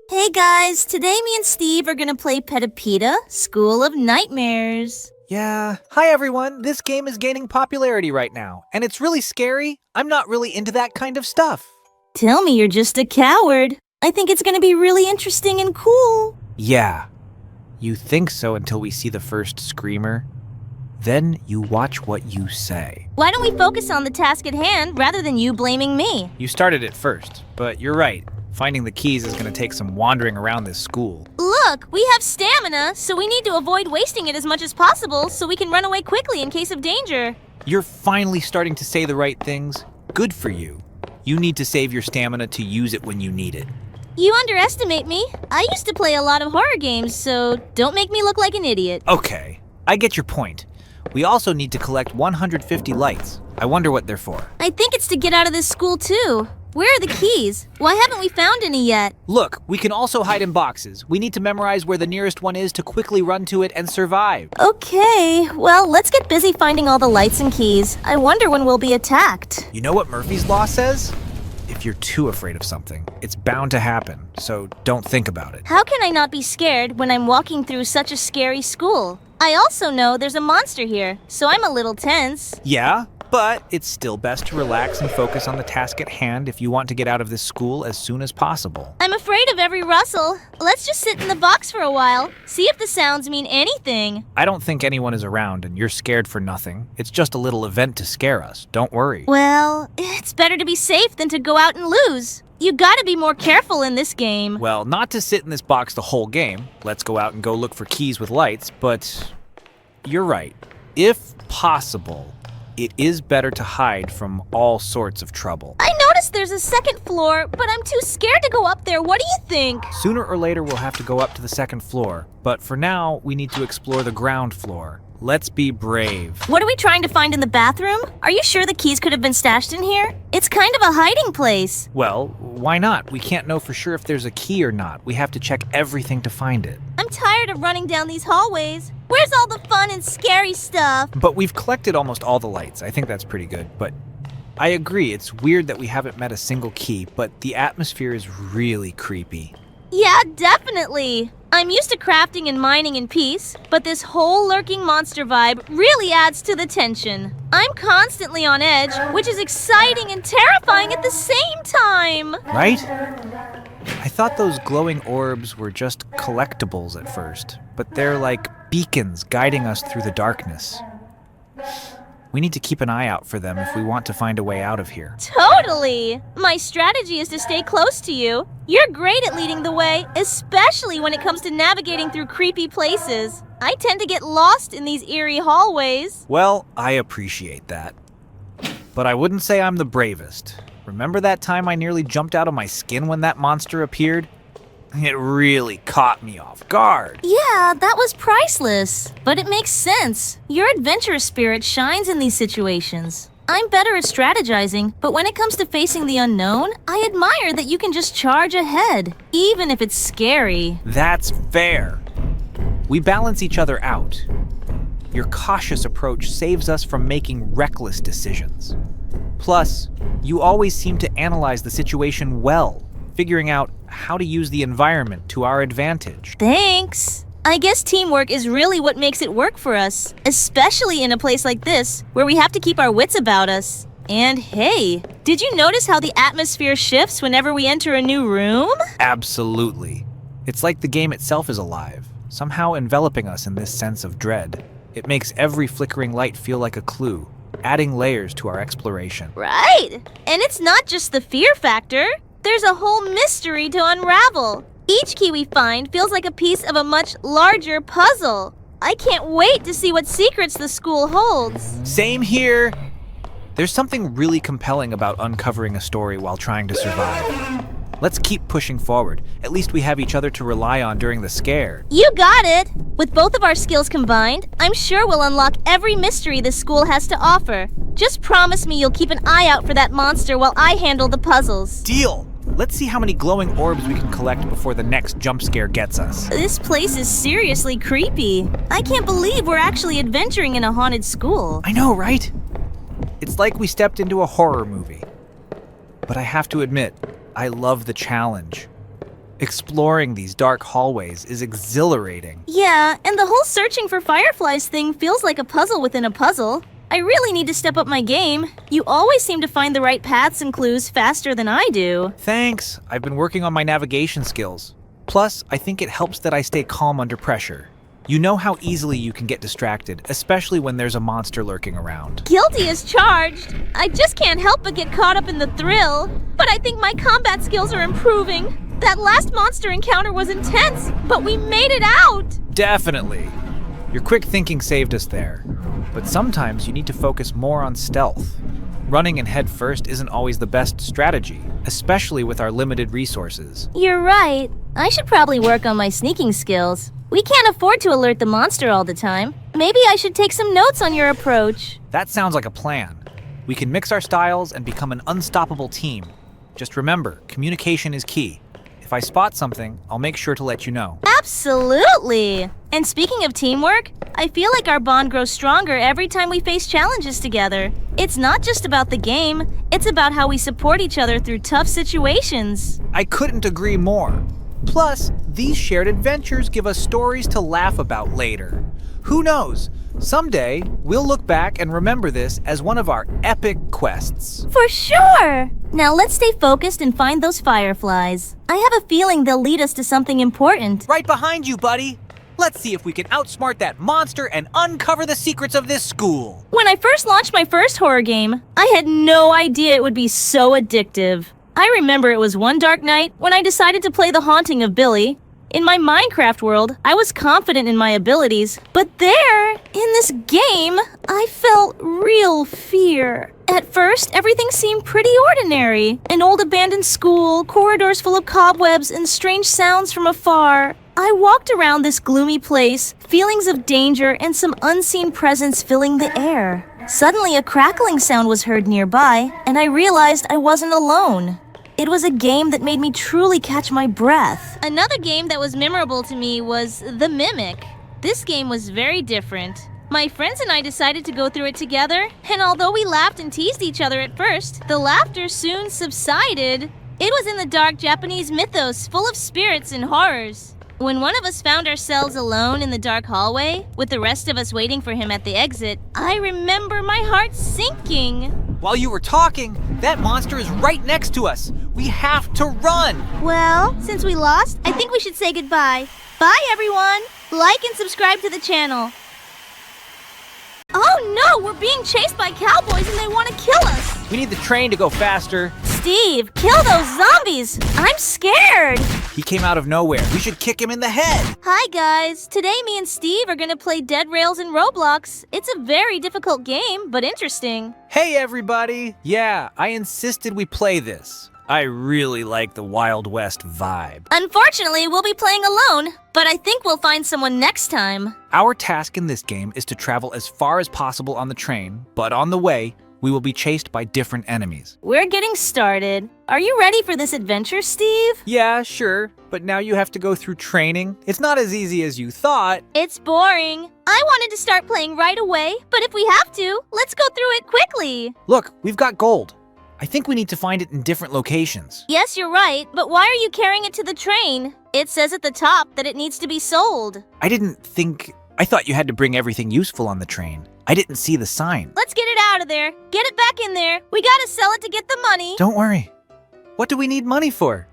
Speaker 1: Hey guys, today me and Steve are gonna play Petapita, School of Nightmares.
Speaker 3: Yeah. Hi, everyone. This game is gaining popularity right now, and it's really scary. I'm not really into that kind of stuff.
Speaker 1: Tell me you're just a coward. I think it's gonna be really interesting and cool.
Speaker 3: Yeah. You think so until we see the first screamer. Then you watch what you say.
Speaker 1: Why don't we focus on the task at hand rather than you blaming me?
Speaker 3: You started it first, but you're right. Finding the keys is going to take some wandering around this school.
Speaker 1: Look, we have stamina, so we need to avoid wasting it as much as possible so we can run away quickly in case of danger.
Speaker 3: You're finally starting to say the right things. Good for you. You need to save your stamina to use it when you need it.
Speaker 1: You underestimate me. I used to play a lot of horror games, so don't make me look like an idiot.
Speaker 3: Okay, I get your point. We also need to collect 150 lights. I wonder what they're for.
Speaker 1: I think it's to get out of this school too. Where are the keys? Why haven't we found any yet?
Speaker 3: Look, we can also hide in boxes. We need to memorize where the nearest one is to quickly run to it and survive.
Speaker 1: Okay, well, let's get busy finding all the lights and keys. I wonder when we'll be attacked.
Speaker 3: You know what Murphy's Law says? If you're too afraid of something, it's bound to happen, so don't think about it.
Speaker 1: How can I not be scared when I'm walking through such a scary school? I also know there's a monster here, so I'm a little tense.
Speaker 3: Yeah, but it's still best to relax and focus on the task at hand if you want to get out of this school as soon as possible.
Speaker 1: I'm afraid of every rustle. Let's just sit in the box for a while, see if the sounds mean anything.
Speaker 3: I don't think anyone is around and you're scared for nothing. It's just a little event to scare us. Don't worry.
Speaker 1: Well, it's better to be safe than to go out and lose. You gotta be more careful in this game.
Speaker 3: Well, not to sit in this box the whole game. Let's go out and go look for keys with lights, but you're right. If possible, it is better to hide from all sorts of trouble.
Speaker 1: I noticed there's a second floor, but I'm too scared to go up there. What do you think?
Speaker 3: Sooner or later, we'll have to go up to the second floor, but for now, we need to explore the ground floor. Let's be brave.
Speaker 1: What are we trying to find in the bathroom? Are you sure the keys could have been stashed in here? It's kind of a hiding place.
Speaker 3: Well, why not? We can't know for sure if there's a key or not. We have to check everything to find it.
Speaker 1: I'm tired of running down these hallways. Where's all the fun and scary stuff?
Speaker 3: But we've collected almost all the lights. I think that's pretty good, but I agree. It's weird that we haven't met a single key, but the atmosphere is really creepy.
Speaker 1: Yeah, definitely. I'm used to crafting and mining in peace, but this whole lurking monster vibe really adds to the tension. I'm constantly on edge, which is exciting and terrifying at the same time.
Speaker 3: Right? I thought those glowing orbs were just collectibles at first, but they're like beacons guiding us through the darkness. We need to keep an eye out for them if we want to find a way out of here.
Speaker 1: Totally! My strategy is to stay close to you. You're great at leading the way, especially when it comes to navigating through creepy places. I tend to get lost in these eerie hallways.
Speaker 3: Well, I appreciate that. But I wouldn't say I'm the bravest. Remember that time I nearly jumped out of my skin when that monster appeared? It really caught me off guard.
Speaker 1: Yeah, that was priceless. But it makes sense. Your adventurous spirit shines in these situations. I'm better at strategizing, but when it comes to facing the unknown, I admire that you can just charge ahead, even if it's scary.
Speaker 3: That's fair. We balance each other out. Your cautious approach saves us from making reckless decisions. Plus, you always seem to analyze the situation well, figuring out how to use the environment to our advantage.
Speaker 1: Thanks. I guess teamwork is really what makes it work for us, especially in a place like this, where we have to keep our wits about us. And hey, did you notice how the atmosphere shifts whenever we enter a new room?
Speaker 3: Absolutely. It's like the game itself is alive, somehow enveloping us in this sense of dread. It makes every flickering light feel like a clue, adding layers to our exploration.
Speaker 1: Right. And it's not just the fear factor. There's a whole mystery to unravel. Each key we find feels like a piece of a much larger puzzle. I can't wait to see what secrets the school holds.
Speaker 3: Same here. There's something really compelling about uncovering a story while trying to survive. Let's keep pushing forward. At least we have each other to rely on during the scare.
Speaker 1: You got it! With both of our skills combined, I'm sure we'll unlock every mystery this school has to offer. Just promise me you'll keep an eye out for that monster while I handle the puzzles.
Speaker 3: Deal! Let's see how many glowing orbs we can collect before the next jump scare gets us.
Speaker 1: This place is seriously creepy. I can't believe we're actually adventuring in a haunted school.
Speaker 3: I know, right? It's like we stepped into a horror movie. But I have to admit, I love the challenge. Exploring these dark hallways is exhilarating.
Speaker 1: Yeah, and the whole searching for fireflies thing feels like a puzzle within a puzzle. I really need to step up my game. You always seem to find the right paths and clues faster than I do.
Speaker 3: Thanks. I've been working on my navigation skills. Plus, I think it helps that I stay calm under pressure. You know how easily you can get distracted, especially when there's a monster lurking around.
Speaker 1: Guilty as charged. I just can't help but get caught up in the thrill. But I think my combat skills are improving. That last monster encounter was intense, but we made it out!
Speaker 3: Definitely. Your quick thinking saved us there. But sometimes you need to focus more on stealth. Running and head first isn't always the best strategy, especially with our limited resources.
Speaker 1: You're right. I should probably work on my sneaking skills. We can't afford to alert the monster all the time. Maybe I should take some notes on your approach.
Speaker 3: That sounds like a plan. We can mix our styles and become an unstoppable team. Just remember, communication is key. If I spot something, I'll make sure to let you know.
Speaker 1: Absolutely! And speaking of teamwork, I feel like our bond grows stronger every time we face challenges together. It's not just about the game, it's about how we support each other through tough situations.
Speaker 3: I couldn't agree more. Plus, these shared adventures give us stories to laugh about later. Who knows? Someday, we'll look back and remember this as one of our epic quests.
Speaker 1: For sure! Now let's stay focused and find those fireflies. I have a feeling they'll lead us to something important.
Speaker 3: Right behind you, buddy! Let's see if we can outsmart that monster and uncover the secrets of this school.
Speaker 1: When I first launched my first horror game, I had no idea it would be so addictive. I remember it was one dark night when I decided to play The Haunting of Billy. In my Minecraft world, I was confident in my abilities, but there, in this game, I felt real fear. At first, everything seemed pretty ordinary. An old abandoned school, corridors full of cobwebs, and strange sounds from afar. I walked around this gloomy place, feelings of danger and some unseen presence filling the air. Suddenly, a crackling sound was heard nearby, and I realized I wasn't alone. It was a game that made me truly catch my breath. Another game that was memorable to me was The Mimic. This game was very different. My friends and I decided to go through it together, and although we laughed and teased each other at first, the laughter soon subsided. It was in the dark Japanese mythos full of spirits and horrors. When one of us found ourselves alone in the dark hallway, with the rest of us waiting for him at the exit, I remember my heart sinking.
Speaker 3: While you were talking, that monster is right next to us. We have to run.
Speaker 1: Well, since we lost, I think we should say goodbye. Bye, everyone. Like and subscribe to the channel. Oh no, we're being chased by cowboys and they want to kill us.
Speaker 3: We need the train to go faster.
Speaker 1: Steve, kill those zombies. I'm scared.
Speaker 3: He came out of nowhere. We should kick him in the head.
Speaker 1: Hi, guys. Today, me and Steve are going to play Dead Rails in Roblox. It's a very difficult game, but interesting.
Speaker 3: Hey, everybody. Yeah, I insisted we play this. I really like the Wild West vibe.
Speaker 1: Unfortunately, we'll be playing alone, but I think we'll find someone next time.
Speaker 3: Our task in this game is to travel as far as possible on the train, but on the way, we will be chased by different enemies.
Speaker 1: We're getting started. Are you ready for this adventure, Steve?
Speaker 3: Yeah, sure, but now you have to go through training. It's not as easy as you thought.
Speaker 1: It's boring. I wanted to start playing right away, but if we have to, let's go through it quickly.
Speaker 3: Look, we've got gold. I think we need to find it in different locations.
Speaker 1: Yes, you're right, but why are you carrying it to the train? It says at the top that it needs to be sold.
Speaker 3: I thought you had to bring everything useful on the train. I didn't see the sign.
Speaker 1: Let's get it out of there. Get it back in there. We gotta sell it to get the money.
Speaker 3: Don't worry. What do we need money for?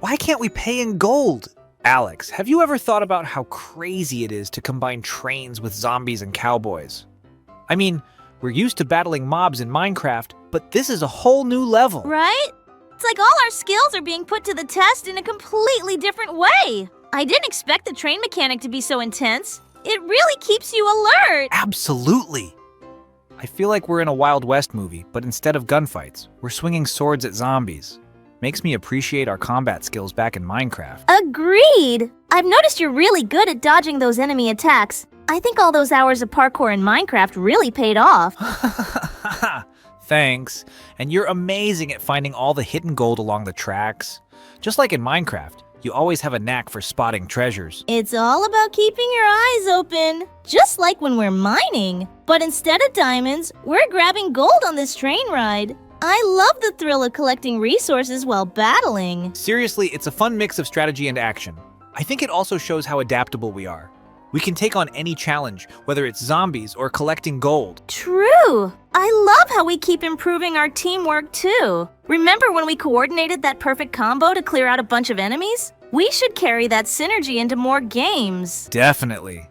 Speaker 3: Why can't we pay in gold? Alex, have you ever thought about how crazy it is to combine trains with zombies and cowboys? I mean, we're used to battling mobs in Minecraft, but this is a whole new level.
Speaker 1: Right? It's like all our skills are being put to the test in a completely different way. I didn't expect the train mechanic to be so intense. It really keeps you alert.
Speaker 3: Absolutely! I feel like we're in a Wild West movie, but instead of gunfights, we're swinging swords at zombies. Makes me appreciate our combat skills back in Minecraft.
Speaker 1: Agreed. I've noticed you're really good at dodging those enemy attacks. I think all those hours of parkour in Minecraft really paid off.
Speaker 3: Thanks. And you're amazing at finding all the hidden gold along the tracks. Just like in Minecraft, you always have a knack for spotting treasures.
Speaker 1: It's all about keeping your eyes open, just like when we're mining. But instead of diamonds, we're grabbing gold on this train ride. I love the thrill of collecting resources while battling.
Speaker 3: Seriously, it's a fun mix of strategy and action. I think it also shows how adaptable we are. We can take on any challenge, whether it's zombies or collecting gold.
Speaker 1: True. I love how we keep improving our teamwork too. Remember when we coordinated that perfect combo to clear out a bunch of enemies? We should carry that synergy into more games.
Speaker 3: Definitely.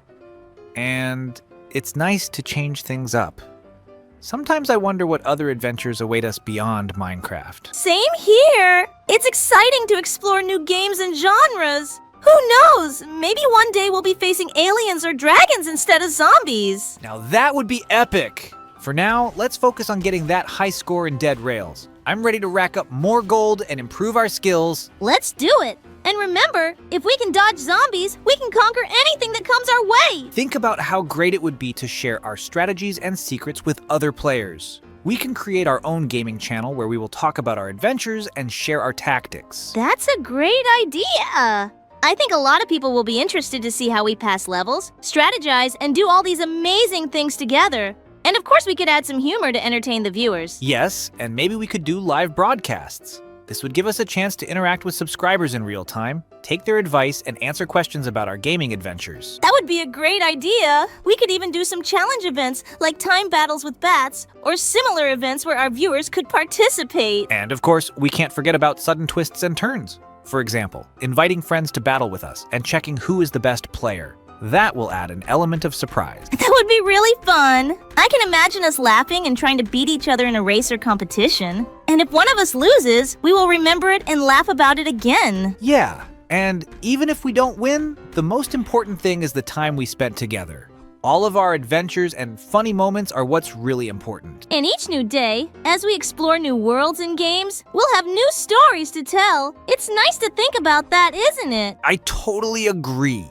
Speaker 3: And it's nice to change things up. Sometimes I wonder what other adventures await us beyond Minecraft.
Speaker 1: Same here. It's exciting to explore new games and genres. Who knows? Maybe one day we'll be facing aliens or dragons instead of zombies.
Speaker 3: Now that would be epic! For now, let's focus on getting that high score in Dead Rails. I'm ready to rack up more gold and improve our skills.
Speaker 1: Let's do it. And remember, if we can dodge zombies, we can conquer anything that comes our way.
Speaker 3: Think about how great it would be to share our strategies and secrets with other players. We can create our own gaming channel where we will talk about our adventures and share our tactics.
Speaker 1: That's a great idea. I think a lot of people will be interested to see how we pass levels, strategize, and do all these amazing things together. And of course, we could add some humor to entertain the viewers.
Speaker 3: Yes, and maybe we could do live broadcasts. This would give us a chance to interact with subscribers in real time, take their advice, and answer questions about our gaming adventures.
Speaker 1: That would be a great idea. We could even do some challenge events, like time battles with bats, or similar events where our viewers could participate.
Speaker 3: And of course, we can't forget about sudden twists and turns. For example, inviting friends to battle with us and checking who is the best player. That will add an element of surprise.
Speaker 1: That would be really fun. I can imagine us laughing and trying to beat each other in a race or competition. And if one of us loses, we will remember it and laugh about it again.
Speaker 3: Yeah, and even if we don't win, the most important thing is the time we spent together. All of our adventures and funny moments are what's really important.
Speaker 1: And each new day, as we explore new worlds and games, we'll have new stories to tell. It's nice to think about that, isn't it?
Speaker 3: I totally agree.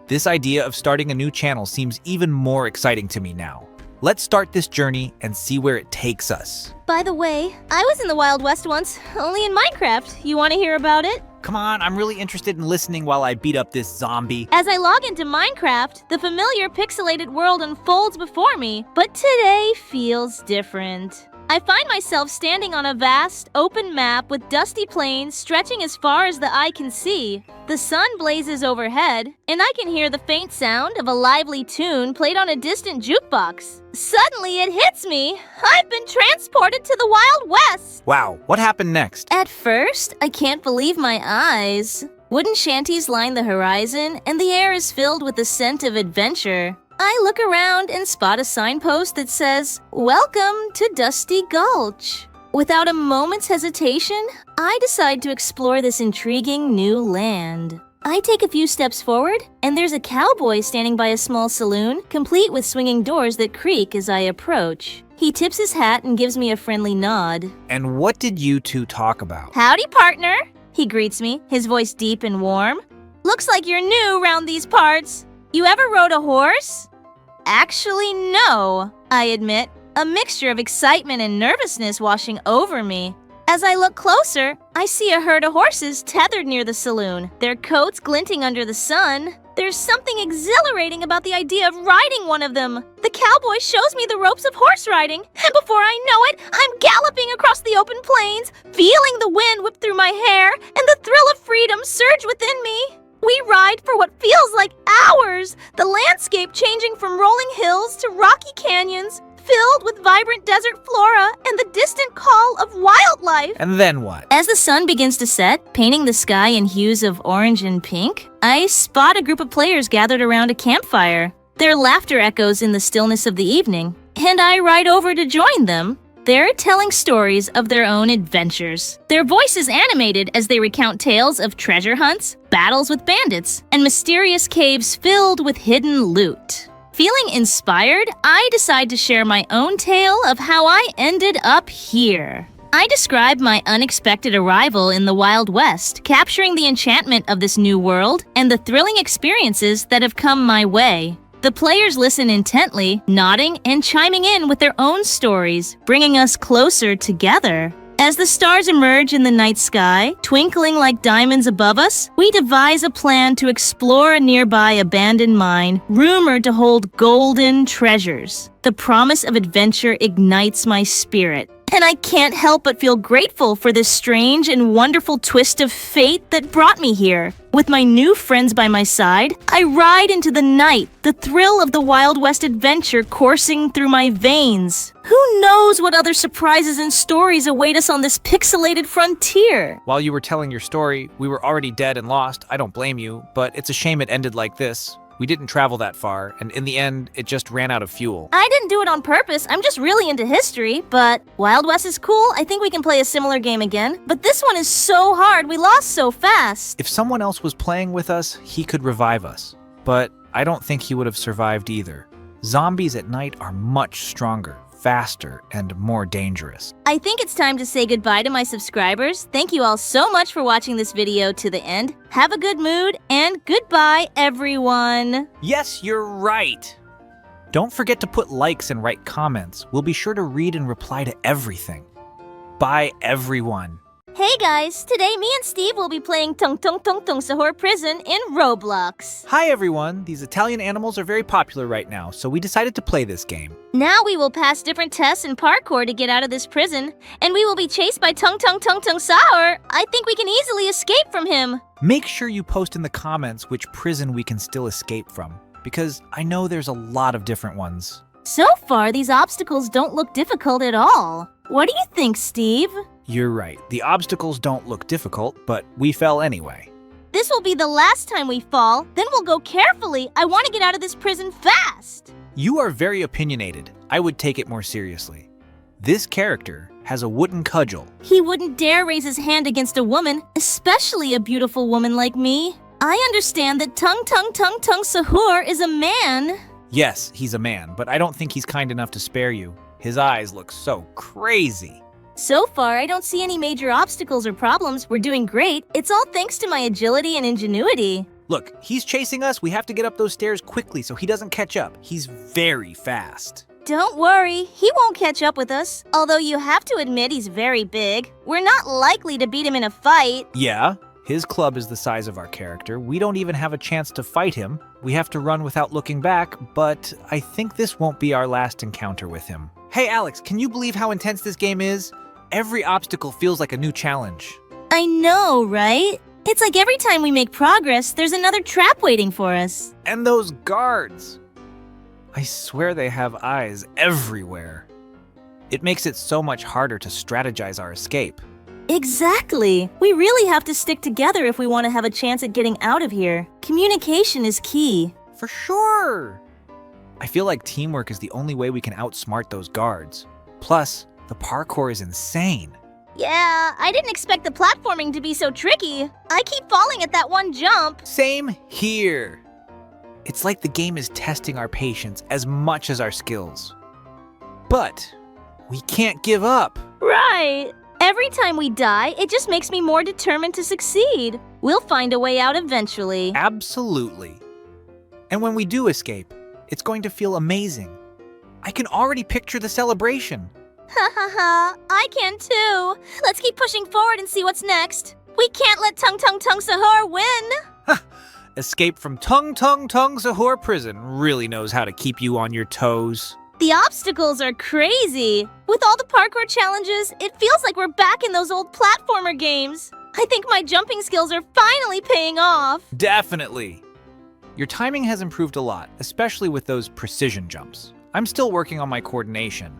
Speaker 3: This idea of starting a new channel seems even more exciting to me now. Let's start this journey and see where it takes us.
Speaker 1: By the way, I was in the Wild West once, only in Minecraft. You want to hear about it?
Speaker 3: Come on, I'm really interested in listening while I beat up this zombie.
Speaker 1: As I log into Minecraft, the familiar pixelated world unfolds before me, but today feels different. I find myself standing on a vast, open map with dusty plains stretching as far as the eye can see. The sun blazes overhead, and I can hear the faint sound of a lively tune played on a distant jukebox. Suddenly it hits me. I've been transported to the Wild West!
Speaker 3: Wow, what happened next?
Speaker 1: At first, I can't believe my eyes. Wooden shanties line the horizon, and the air is filled with the scent of adventure. I look around and spot a signpost that says, "Welcome to Dusty Gulch." Without a moment's hesitation, I decide to explore this intriguing new land. I take a few steps forward, and there's a cowboy standing by a small saloon, complete with swinging doors that creak as I approach. He tips his hat and gives me a friendly nod.
Speaker 3: And what did you two talk about?
Speaker 1: "Howdy, partner," he greets me, his voice deep and warm. "Looks like you're new around these parts. You ever rode a horse?" "Actually, no," I admit, a mixture of excitement and nervousness washing over me. As I look closer, I see a herd of horses tethered near the saloon, their coats glinting under the sun. There's something exhilarating about the idea of riding one of them. The cowboy shows me the ropes of horse riding, and before I know it, I'm galloping across the open plains, feeling the wind whip through my hair, and the thrill of freedom surge within me. We ride for what feels like hours, the landscape changing from rolling hills to rocky canyons, filled with vibrant desert flora and the distant call of wildlife.
Speaker 3: And then what?
Speaker 1: As the sun begins to set, painting the sky in hues of orange and pink, I spot a group of players gathered around a campfire. Their laughter echoes in the stillness of the evening, and I ride over to join them. They're telling stories of their own adventures. Their voices animated as they recount tales of treasure hunts, battles with bandits, and mysterious caves filled with hidden loot. Feeling inspired, I decide to share my own tale of how I ended up here. I describe my unexpected arrival in the Wild West, capturing the enchantment of this new world and the thrilling experiences that have come my way. The players listen intently, nodding and chiming in with their own stories, bringing us closer together. As the stars emerge in the night sky, twinkling like diamonds above us, we devise a plan to explore a nearby abandoned mine, rumored to hold golden treasures. The promise of adventure ignites my spirit, and I can't help but feel grateful for this strange and wonderful twist of fate that brought me here. With my new friends by my side, I ride into the night, the thrill of the Wild West adventure coursing through my veins. Who knows what other surprises and stories await us on this pixelated frontier?
Speaker 3: While you were telling your story, we were already dead and lost. I don't blame you, but it's a shame it ended like this. We didn't travel that far, and in the end, it just ran out of fuel.
Speaker 1: I didn't do it on purpose. I'm just really into history, but Wild West is cool. I think we can play a similar game again. But this one is so hard. We lost so fast.
Speaker 3: If someone else was playing with us, he could revive us. But I don't think he would have survived either. Zombies at night are much stronger, faster, and more dangerous.
Speaker 1: I think it's time to say goodbye to my subscribers. Thank you all so much for watching this video to the end. Have a good mood, and goodbye, everyone.
Speaker 3: Yes, you're right. Don't forget to put likes and write comments. We'll be sure to read and reply to everything. Bye, everyone.
Speaker 1: Hey guys, today me and Steve will be playing Tung Tung Tung Tung Sahur Prison in Roblox.
Speaker 3: Hi everyone, these Italian animals are very popular right now, so we decided to play this game.
Speaker 1: Now we will pass different tests and parkour to get out of this prison, and we will be chased by Tung Tung Tung Tung Sahur. I think we can easily escape from him.
Speaker 3: Make sure you post in the comments which prison we can still escape from, because I know there's a lot of different ones.
Speaker 1: So far, these obstacles don't look difficult at all. What do you think, Steve?
Speaker 3: You're right. The obstacles don't look difficult, but we fell anyway.
Speaker 1: This will be the last time we fall. Then we'll go carefully. I want to get out of this prison fast.
Speaker 3: You are very opinionated. I would take it more seriously. This character has a wooden cudgel.
Speaker 1: He wouldn't dare raise his hand against a woman, especially a beautiful woman like me. I understand that Tung Tung Tung Tung Sahur is a man.
Speaker 3: Yes, he's a man, but I don't think he's kind enough to spare you. His eyes look so crazy.
Speaker 1: So far, I don't see any major obstacles or problems. We're doing great. It's all thanks to my agility and ingenuity.
Speaker 3: Look, he's chasing us. We have to get up those stairs quickly so he doesn't catch up. He's very fast.
Speaker 1: Don't worry, he won't catch up with us. Although you have to admit he's very big. We're not likely to beat him in a fight.
Speaker 3: Yeah, his club is the size of our character. We don't even have a chance to fight him. We have to run without looking back, but I think this won't be our last encounter with him. Hey Alex, can you believe how intense this game is? Every obstacle feels like a new challenge.
Speaker 1: I know, right? It's like every time we make progress, there's another trap waiting for us.
Speaker 3: And those guards. I swear they have eyes everywhere. It makes it so much harder to strategize our escape.
Speaker 1: Exactly. We really have to stick together if we want to have a chance at getting out of here. Communication is key.
Speaker 3: For sure. I feel like teamwork is the only way we can outsmart those guards. Plus, the parkour is insane.
Speaker 1: Yeah, I didn't expect the platforming to be so tricky. I keep falling at that one jump.
Speaker 3: Same here. It's like the game is testing our patience as much as our skills. But we can't give up.
Speaker 1: Right. Every time we die, it just makes me more determined to succeed. We'll find a way out eventually.
Speaker 3: Absolutely. And when we do escape, it's going to feel amazing. I can already picture the celebration.
Speaker 1: Ha ha ha, I can too. Let's keep pushing forward and see what's next. We can't let Tung Tung Tung Sahur win.
Speaker 3: Escape from Tung Tung Tung Sahur prison really knows how to keep you on your toes.
Speaker 1: The obstacles are crazy. With all the parkour challenges, it feels like we're back in those old platformer games. I think my jumping skills are finally paying off.
Speaker 3: Definitely. Your timing has improved a lot, especially with those precision jumps. I'm still working on my coordination.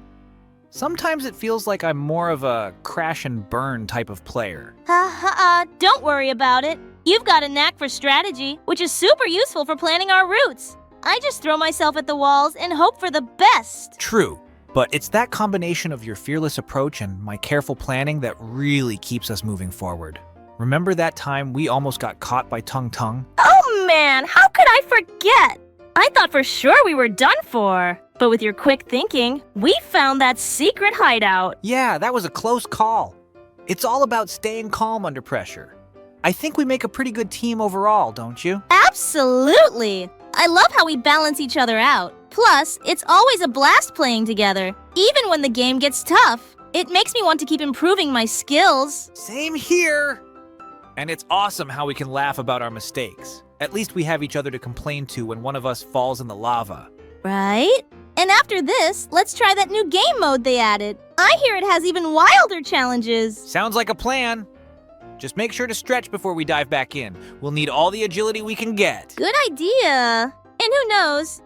Speaker 3: Sometimes it feels like I'm more of a crash and burn type of player.
Speaker 1: Ha ha ha, don't worry about it. You've got a knack for strategy, which is super useful for planning our routes. I just throw myself at the walls and hope for the best.
Speaker 3: True. But it's that combination of your fearless approach and my careful planning that really keeps us moving forward. Remember that time we almost got caught by Tung Tung?
Speaker 1: Oh man, how could I forget? I thought for sure we were done for. But with your quick thinking, we found that secret hideout.
Speaker 3: Yeah, that was a close call. It's all about staying calm under pressure. I think we make a pretty good team overall, don't you?
Speaker 1: Absolutely! I love how we balance each other out. Plus, it's always a blast playing together, even when the game gets tough. It makes me want to keep improving my skills.
Speaker 3: Same here! And it's awesome how we can laugh about our mistakes. At least we have each other to complain to when one of us falls in the lava.
Speaker 1: Right? And after this, let's try that new game mode they added. I hear it has even wilder challenges.
Speaker 3: Sounds like a plan. Just make sure to stretch before we dive back in. We'll need all the agility we can get.
Speaker 1: Good idea. And who knows,